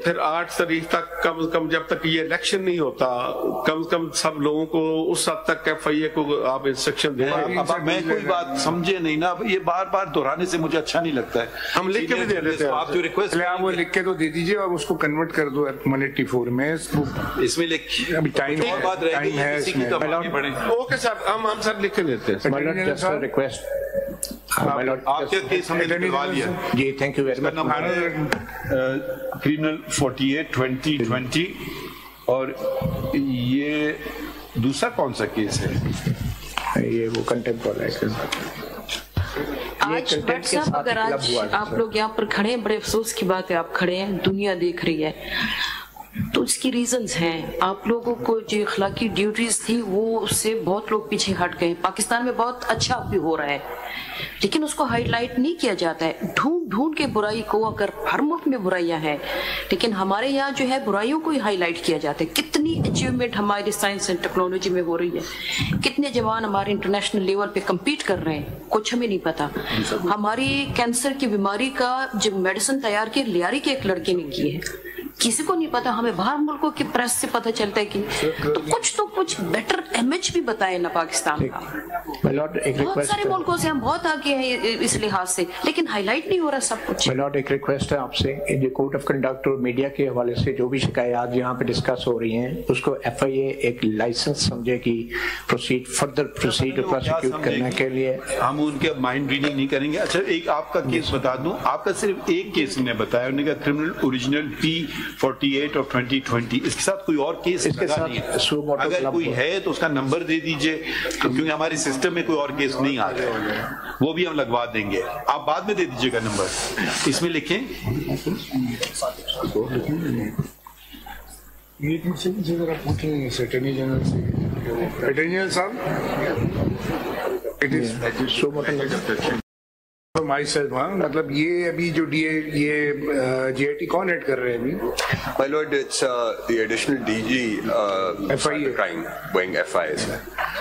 S11: फिर 8 तारीख तक कम से कम, जब तक ये इलेक्शन नहीं होता, कम से कम सब लोगों को उस हद तक FIA को आप इंस्ट्रक्शन दें।
S3: अब मैं कोई बात समझे नहीं ना, ये बार बार दोहराने से मुझे अच्छा नहीं लगता है।
S11: हम लिख के भी दे देते हैं,
S3: आप जो रिक्वेस्ट
S1: आप वो लिख के तो दे दीजिए और उसको कन्वर्ट कर दो 184 में, इसमें
S3: लिख,
S1: अभी टाइम
S3: और बात रहेगी है।
S11: ओके सर, हम सर लिख के देते हैं।
S7: रिक्वेस्ट
S3: आपके केस हमने दिलवा लिया
S7: जी, thank you very much.
S3: Criminal 48/2020 और ये दूसरा कौन सा केस है?
S7: ये वो कंटेम्प्ट वाला है।
S12: आज भट्ट साहब, अगर आज आप लोग यहाँ पर खड़े हैं, बड़े अफसोस की बात है, आप खड़े हैं, दुनिया देख रही है, तो इसकी रीजंस हैं। आप लोगों को जो अखलाकी ड्यूटीज थी वो उससे बहुत लोग पीछे हट गए। पाकिस्तान में बहुत अच्छा भी हो रहा है, लेकिन उसको हाईलाइट नहीं किया जाता है। ढूंढ ढूंढ के बुराई को, अगर हर मुल्क में बुराइयां हैं, लेकिन हमारे यहाँ जो है बुराइयों को ही हाईलाइट किया जाता है। कितनी अचीवमेंट हमारी साइंस एंड टेक्नोलॉजी में हो रही है, कितने जवान हमारे इंटरनेशनल लेवल पे कम्पीट कर रहे हैं, कुछ हमें नहीं पता। हमारी कैंसर की बीमारी का जो मेडिसिन तैयार की लियारी के एक लड़के ने की है, किसी को नहीं पता, हमें बाहर मुल्कों की प्रेस से पता चलता है कि तो कुछ बेटर इमेज भी बताए ना पाकिस्तान का। बहुत सारे मुल्कों से हम बहुत आगे हैं इस लिहाज से, लेकिन हाईलाइट नहीं हो रहा सब कुछ।
S7: एक रिक्वेस्ट है आपसे, ये कोड ऑफ कंडक्ट और मीडिया के हवाले से जो भी शिकायत यहाँ पे डिस्कस हो रही हैं उसको FIA एक लाइसेंस समझे कि फर्दर प्रोसीड प्रोसिक्यूट करने के लिए।
S3: हम उनके माइंड रीडिंग नहीं करेंगे। अच्छा, एक आपका केस बता दूं, आपका सिर्फ एक केस ने बताया, उन्होंने कहा क्रिमिनल ओरिजिनल P48 of 2020, इसके साथ कोई और केस नहीं है। अगर कोई है तो उसका नंबर दे दीजिए, क्योंकि हमारे सिस्टम में कोई और केस नहीं आ रहा है, वो भी हम लगवा देंगे। आप बाद में दे दीजिएगा नंबर, इसमें लिखें।
S1: ये पूछ रहे हैं अटॉर्नी जनरल से, अटॉर्नी जनरल साहब, it is so much my self. हाँ, मतलब ये अभी जो GIT कौन ऐड कर रहे हैं अभी?
S4: My lord, it's the additional DG
S1: FIA
S4: crime going FIA.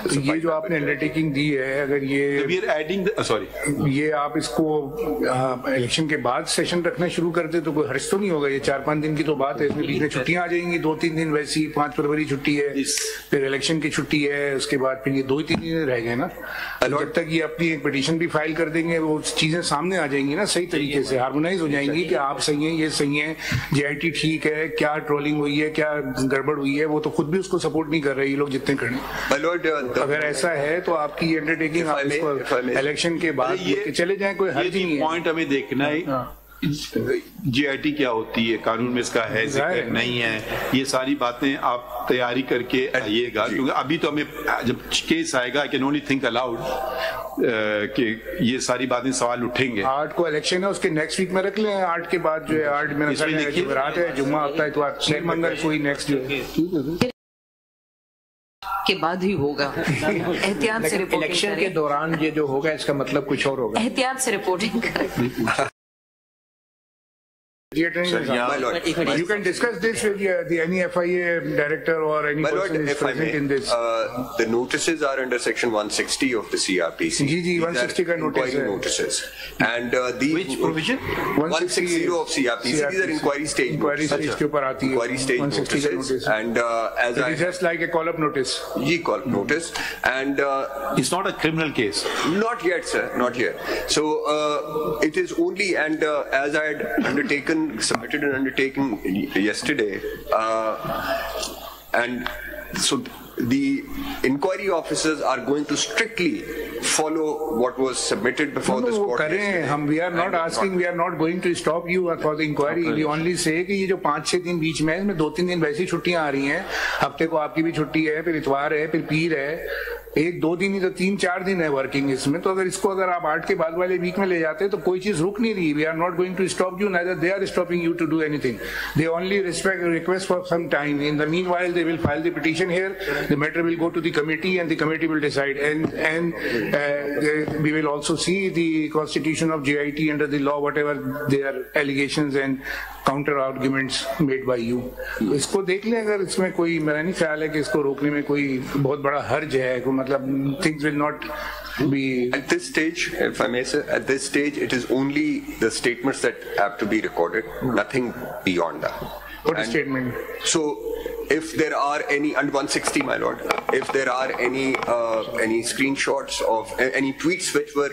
S1: तो ये जो आपने अंडरटेकिंग दी है, अगर ये आप इसको इलेक्शन के बाद सेशन रखना शुरू करते तो कोई हर्ष तो नहीं होगा। ये 4-5 दिन की तो बात है, इसमें बीच में छुट्टियां आ जाएंगी, 2-3 दिन वैसी। 5 फरवरी छुट्टी है, फिर इलेक्शन की छुट्टी है, उसके बाद फिर ये 2-3 दिन रह गए ना। जब तक ये अपनी एक पिटीशन भी फाइल कर देंगे, वो चीजें सामने आ जाएंगी ना, सही तरीके से हार्मोनाइज हो जाएंगी कि आप सही हैं, ये सही है, GIT ठीक है, क्या ट्रोलिंग हुई है, क्या गड़बड़ हुई है, वो तो खुद भी उसको सपोर्ट नहीं कर रहे ये लोग जितने खड़े। अगर ऐसा है तो आपकी अंडरटेकिंग इलेक्शन के बाद चले जाएं, कोई हर्ज नहीं है।
S3: पॉइंट हमें देखना है GIT क्या होती है, कानून में इसका है जिक्र नहीं है, ये सारी बातें आप तैयारी करके आइएगा, क्योंकि अभी तो हमें जब केस आएगा I can only think allowed कि ये सारी बातें सवाल उठेंगे।
S1: 8 को इलेक्शन है, उसके नेक्स्ट वीक में रख लें। 8 के बाद जो है 8 में रात है, जुम्मा हफ्ता है, तो मंगल कोई नेक्स्ट जो है
S12: के बाद ही होगा। एहतियात से रिपोर्टिंग
S7: इलेक्शन के दौरान ये जो होगा इसका मतलब कुछ और होगा।
S12: एहतियात से रिपोर्टिंग करें।
S1: You can discuss this with any FIA director or any person who is present in this.
S4: The notices are under section 160 of the CRPC.
S1: जी 160 का notice है.
S4: Notices. And the
S3: which provision?
S4: 160 of CRPC. These are inquiry stage.
S1: Inquiry stage के ऊपर आती है.
S4: Inquiry stage 160 का notice. And as
S1: it is just like a call-up notice.
S4: Ji call-up notice. And
S3: it's not a criminal case.
S4: Not yet, sir. Not yet. So it is only, and as I had submitted an undertaking yesterday, and so the inquiry officers are going to strictly follow what was submitted before this court.
S1: We are not asking, we are not going to stop you for the inquiry. We only say कि ये जो 5-6 दिन बीच में, इसमें 2-3 दिन वैसी छुट्टियां आ रही हैं, हफ्ते को आपकी भी छुट्टी है, फिर इतवार है, फिर पीर है, 1-2 दिन ही तो 3-4 दिन है वर्किंग इसमें। तो अगर आप 8 के बाद वाले वीक में ले जाते हैं तो कोई चीज रुक नहीं रही। We are not going to stop you, neither they are stopping you to do anything. They only request for some time. In the meanwhile, they will file the petition here. The matter will go to the committee, and the committee will decide. And we will also see the constitution of GIT under the law, whatever their allegations and counter arguments made by you. इसको देख लें, अगर इसमें कोई, मेरा नहीं ख्याल है कि इसको रोकने में कोई बहुत बड़ा हर्ज है, मतलब things will not be.
S4: At this stage, if I may say, at this stage, it is only the statements that have to be recorded, nothing beyond that.
S1: What statement?
S4: So, if there are any, under 160, my lord, if there are any screenshots of any tweets which were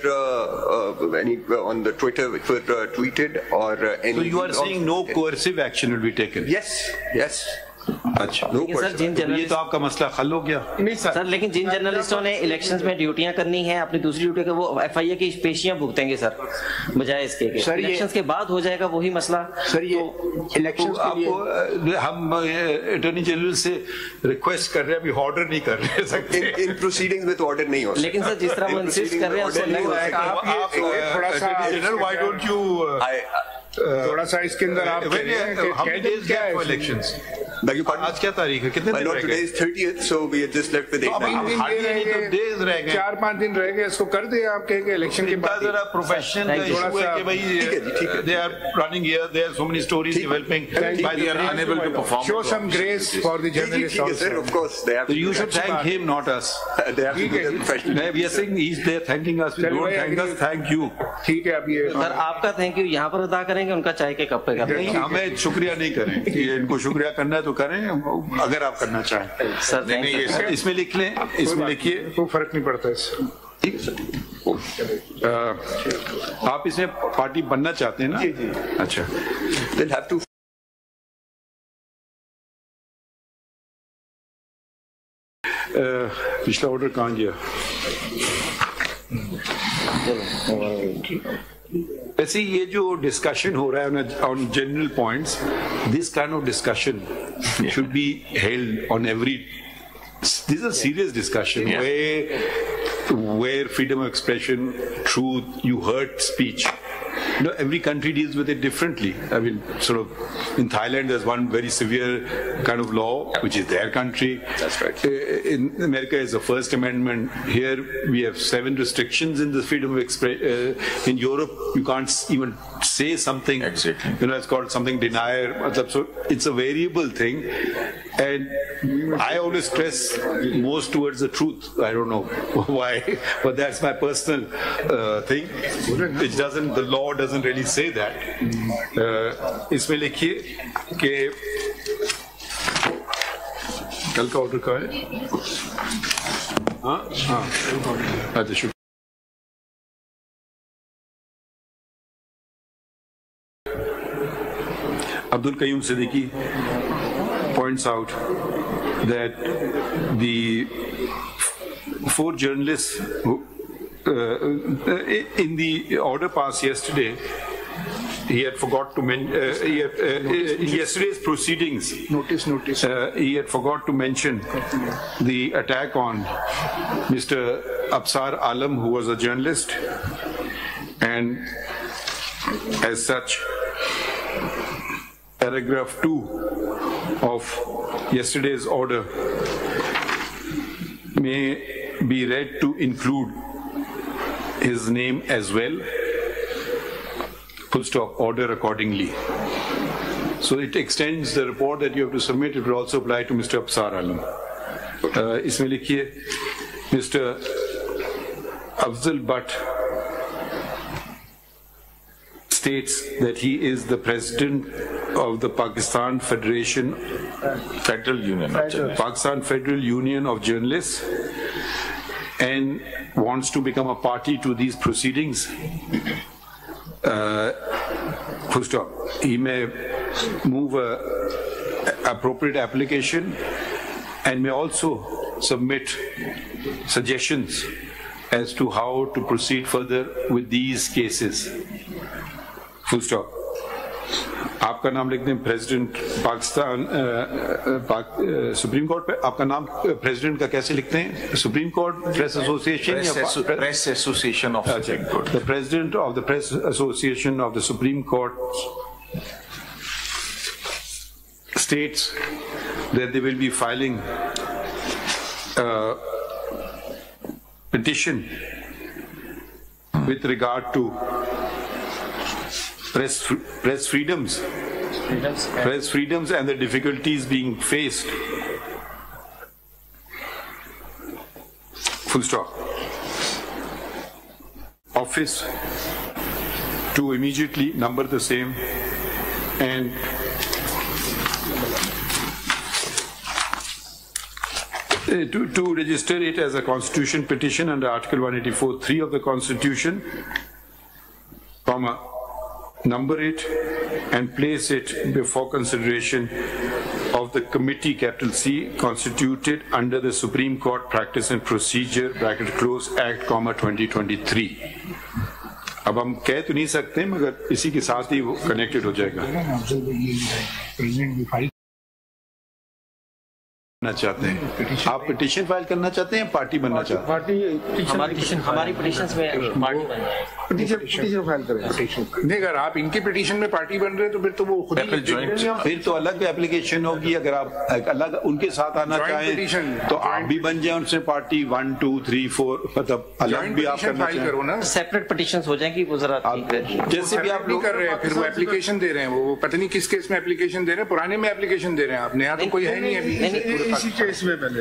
S4: on the Twitter which were tweeted, or any.
S3: So you are saying no coercive action will be taken?
S4: Yes.
S3: अच्छा, ये तो आपका मसला हल हो गया।
S5: नहीं sir, लेकिन जिन जर्नलिस्टों ने इलेक्शंस में ड्यूटियां करनी है, अपनी दूसरी ड्यूटी का, वो FIA की पेशियां भुगतेंगे सर, बजाय इसके कि इलेक्शंस के बाद हो जाएगा वही मसला।
S3: सर ये इलेक्शंस आपको हम अटॉर्नी जनरल से रिक्वेस्ट कर रहे हैं, अभी ऑर्डर नहीं कर रहे।
S4: इन प्रोसीडिंग्स में तो ऑर्डर नहीं हो,
S5: लेकिन सर जिस तरह वो इंसिस्ट कर रहे हैं
S3: व्हाई डोंट यू
S1: थोड़ा सा इसके अंदर आप
S3: आज क्या तारीख है? कितने दिन रह गए?
S4: 30th, so we are just left with 8
S3: days.
S1: 4-5 दिन रह गए, इसको कर दे आप कह के इलेक्शन के बाद।
S3: जरा प्रोफेशन का इशू है कि भाई they are running here, there are so many stories developing. They are unable to perform.
S1: Show some grace for the journalists also.
S4: Of course, they have.
S3: You should thank him, not us.
S4: They have to be professional.
S3: We are saying he's there thanking us. We don't thank us. Thank you.
S1: ठीक है, अब ये
S5: sir आपका thank you यहाँ पर अदा करेंगे, उनका चाय के कप पे करेंगे।
S3: हमें शुक्रिया नहीं करें, इनको शुक्रिया करना है तो करें, अगर आप करना चाहें।
S5: सर
S3: नहीं, इसमें लिख लें, इसमें लिखिए,
S1: कोई फर्क नहीं पड़ता इससे।
S3: ठीक है सर। आप इसमें पार्टी बनना चाहते हैं ना?
S1: जी जी।
S3: अच्छा,
S4: They'll have to.
S3: पिछला ऑर्डर कहाँ गया? वैसे ये जो डिस्कशन हो रहा है on general points, this kind of discussion should be held on every, this is a serious discussion where freedom of expression, truth, you heard speech. You know, every country deals with it differently. I mean, sort of in Thailand, there's one very severe kind of law, which is their country.
S4: That's right.
S3: In America, is the First Amendment. Here, we have 7 restrictions in the freedom of expression. In Europe, you can't even say something.
S9: Exactly.
S3: You know, it's called something denier. So it's a variable thing. And I always stress most towards the truth. I don't know why, but that's my personal thing. It doesn't, the law doesn't really say that. इसमें लिखिए कि कल का order का है। हाँ हाँ, अच्छा शुक्रिया। Abdul Qayyum Siddiqui points out that the 4 journalists who, in the order passed yesterday, he had forgot to mention, in yesterday's proceedings, he had forgot to mention the attack on Mr. Absar Alam, who was a journalist, and as such, paragraph 2 of yesterday's order may be read to include his name as well. Full stop. Order accordingly. So it extends the report that you have to submit. It will also apply to Mr. Absar Alam. इसमें लिखिए, Mr. Afzal Butt states that he is the president of the Pakistan Federation,
S9: Federal Union of Journalists.
S3: Pakistan Federal Union of Journalists, and wants to become a party to these proceedings. Full stop. He may move a appropriate application and may also submit suggestions as to how to proceed further with these cases. Full stop. आपका नाम लिख दें, president Pakistan supreme court पे आपका नाम president का कैसे लिखते हैं? सुप्रीम कोर्ट प्रेस एसोसिएशन या
S9: press association of supreme court?
S3: The president of the press association of the supreme court states that they will be filing a petition with regard to press freedoms and the difficulties being faced. Full stop. Office to immediately number the same and to register it as a constitution petition under Article 184(3) of the Constitution, number it and place it before consideration of the committee, capital C, constituted under the Supreme Court Practice and Procedure (close) Act, 2023. अब हम कह तो नहीं सकते मगर इसी के साथ ही वो कनेक्टेड हो जाएगा. चाहते हैं आप पिटीशन फाइल करना चाहते हैं पार्टी बनना चाहते हैं?
S5: हमारी पिटीशन में पार्टी बन जाए,
S1: पिटीशन फाइल करें। नहीं, अगर आप इनके पिटीशन में पार्टी बन रहे हैं तो फिर तो वो खुद ही
S3: फिर तो अलग एप्लीकेशन होगी। अगर आप अलग उनके साथ आना चाहें तो आप भी बन जाए उनसे पार्टी 1 2 3 4 मतलब अलग भी आप
S1: फाइल करो ना,
S5: सेपरेट पिटीशन हो जाएंगी वो जरा
S3: जैसे भी आप
S1: लोग कर रहे हैं। फिर वो एप्लीकेशन दे रहे हैं, वो पता नहीं किस केस में एप्लीकेशन दे रहे हैं, पुराने में एप्लीकेशन दे रहे हैं आप, नया तो कोई है नहीं अभी
S8: इसी केस में पहले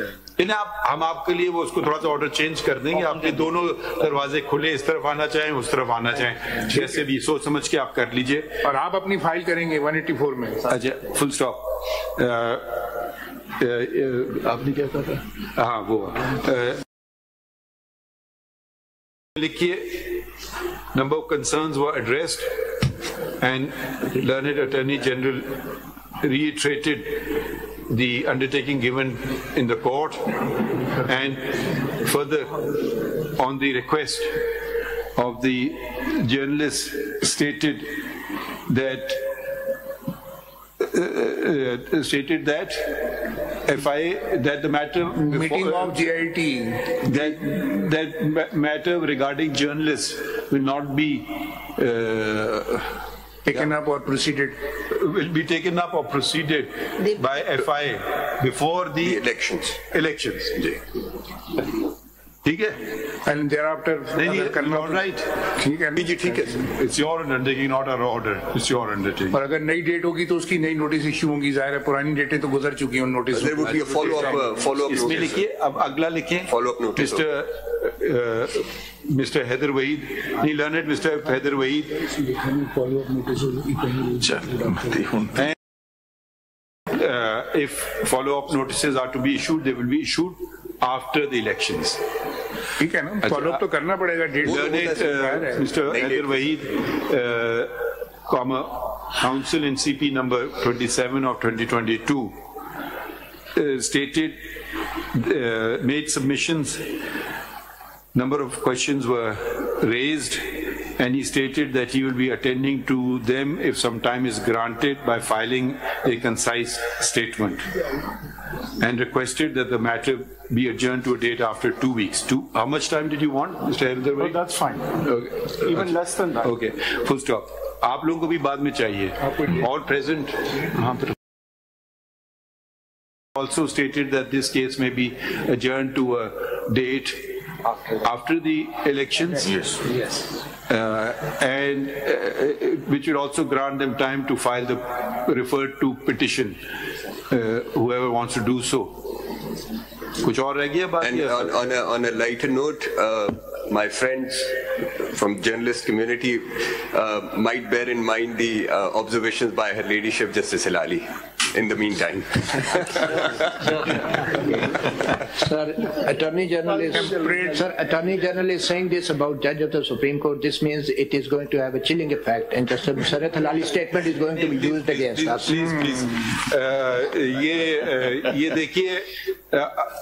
S3: हम आपके लिए वो उसको थोड़ा सा ऑर्डर चेंज कर देंगे। आपके दोनों दरवाजे खुले, इस तरफ आना चाहें उस तरफ आना चाहें, जैसे भी सोच समझ के आप कर लीजिए।
S1: और आप अपनी फाइल करेंगे 184 में।
S3: अच्छा, फुल स्टॉप। आपने क्या कहा था? हाँ वो लिखिए, number of concerns were addressed and learned Attorney General reiterated the undertaking given in the court, and further on the request of the journalist stated that that the matter
S1: meeting of GIT
S3: that matter regarding journalists will not be
S1: taken up or proceeded,
S3: will be taken up or proceeded by FI before the elections. ठीक है,
S1: and thereafter
S3: all right,
S1: ठीक है जी, ठीक है,
S3: it's your undertaking, not our order, it's your undertaking.
S1: और अगर नई date होगी तो उसकी नई नोटिस इश्यू होगी, जाहिर है पुरानी डेटें तो गुजर चुकी हैं उन notice.
S4: There would be a follow up
S3: इसमें लिखिए, अब अगला लिखिए,
S4: follow up notice,
S3: Mr. Haider Waheed, नहीं learned Mr. Haider Waheed, if follow up notices are to be issued, they will be issued after the elections.
S1: ठीक है ना, follow up तो करना पड़ेगा। Date
S3: mister Haider Waheed, council in CP number 27 of 2022 stated, made submissions, number of questions were raised, and he stated that he will be attending to them if some time is granted by filing a concise statement, and requested that the matter be adjourned to a date after 2 weeks. How much time did you want, Mr. Haider?
S1: Oh, that's fine.
S3: Okay.
S1: Even less than that.
S3: Okay. Full stop. आप लोगों को भी बाद में चाहिए. All present. Also stated that this case may be adjourned to a date after the elections.
S1: Yes.
S3: And which would also grant them time to file the referred to petition, whoever wants to do so. कुछ और रह गया बात?
S4: And on a lighter note, my friends from journalist community might bear in mind the observations by Her Ladyship Justice Hilali in the meantime.
S7: Sir, Attorney General is saying this about Judge of the Supreme Court. This means it is going to have a chilling effect, and Justice Sarat Hilali's statement is going to be used against us.
S3: Please. ये देखिए,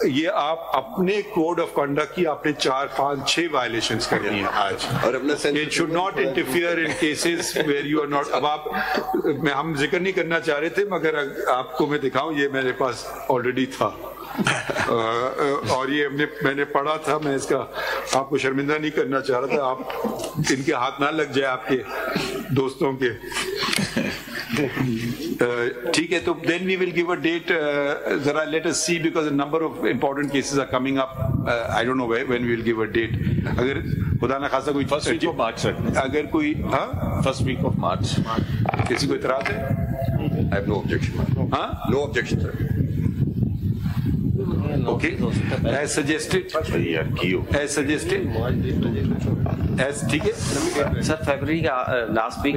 S3: ये आप अपने code of conduct की आपने 4 5 6 violations करनी है आज, और अपना it should not interfere in cases where you are not. अब आप, हम जिक्र नहीं करना चाह रहे थे, मगर आपको मैं दिखाऊं, ये मेरे पास ऑलरेडी था और ये मैंने पढ़ा था। मैं इसका आपको शर्मिंदा नहीं करना चाह रहा था, आप इनके हाथ ना लग जाए आपके दोस्तों के। ठीक है, तो then we will give a date. Zara, let us see, because a number of important cases are coming up. I don't know when we will give a date. अगर खुदा ना खासा कोई
S9: first week of March,
S3: अगर कोई
S9: first week of March,
S3: किसी को इतराज है?
S4: I have no objection. No objection, sir.
S3: Okay, as suggested. As ठीक है
S5: सर, फरवरी का लास्ट वीक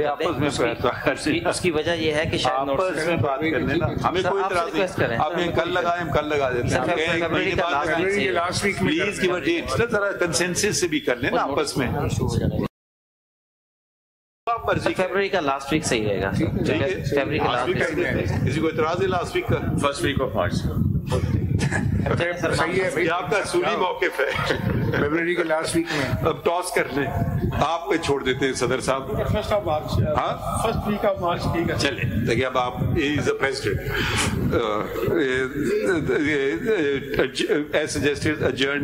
S5: उसकी वजह यह है कि शायद
S3: आपस में बात करने ना, हमें कोई इतराज नहीं। आपने कल लगाए, हम कल लगा देते हैं।
S5: फरवरी का
S3: last week please give a date, जरा कंसेंसस से भी कर लेना आपस में।
S5: फरवरी का लास्ट वीक सही रहेगा। फरवरी का लास्ट वीक,
S3: किसी को इतराज है लास्ट वीक का?
S9: First week of March.
S1: सही है भाई,
S3: आपका सूली मौक़िफ़ है
S1: फरवरी के लास्ट वीक में।
S3: अब टॉस कर लें, आप पे छोड़ देते हैं सदर साहब।
S11: फर्स्ट ऑफ मार्च, हाँ फर्स्ट वीक ऑफ मार्च ठीक है।
S3: चले देखिए, अब आप is the president as suggested adjourn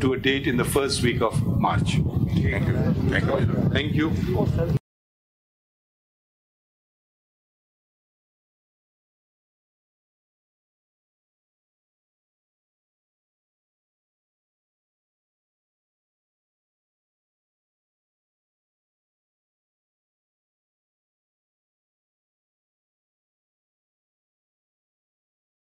S3: to a date in the first week of March. Thank you.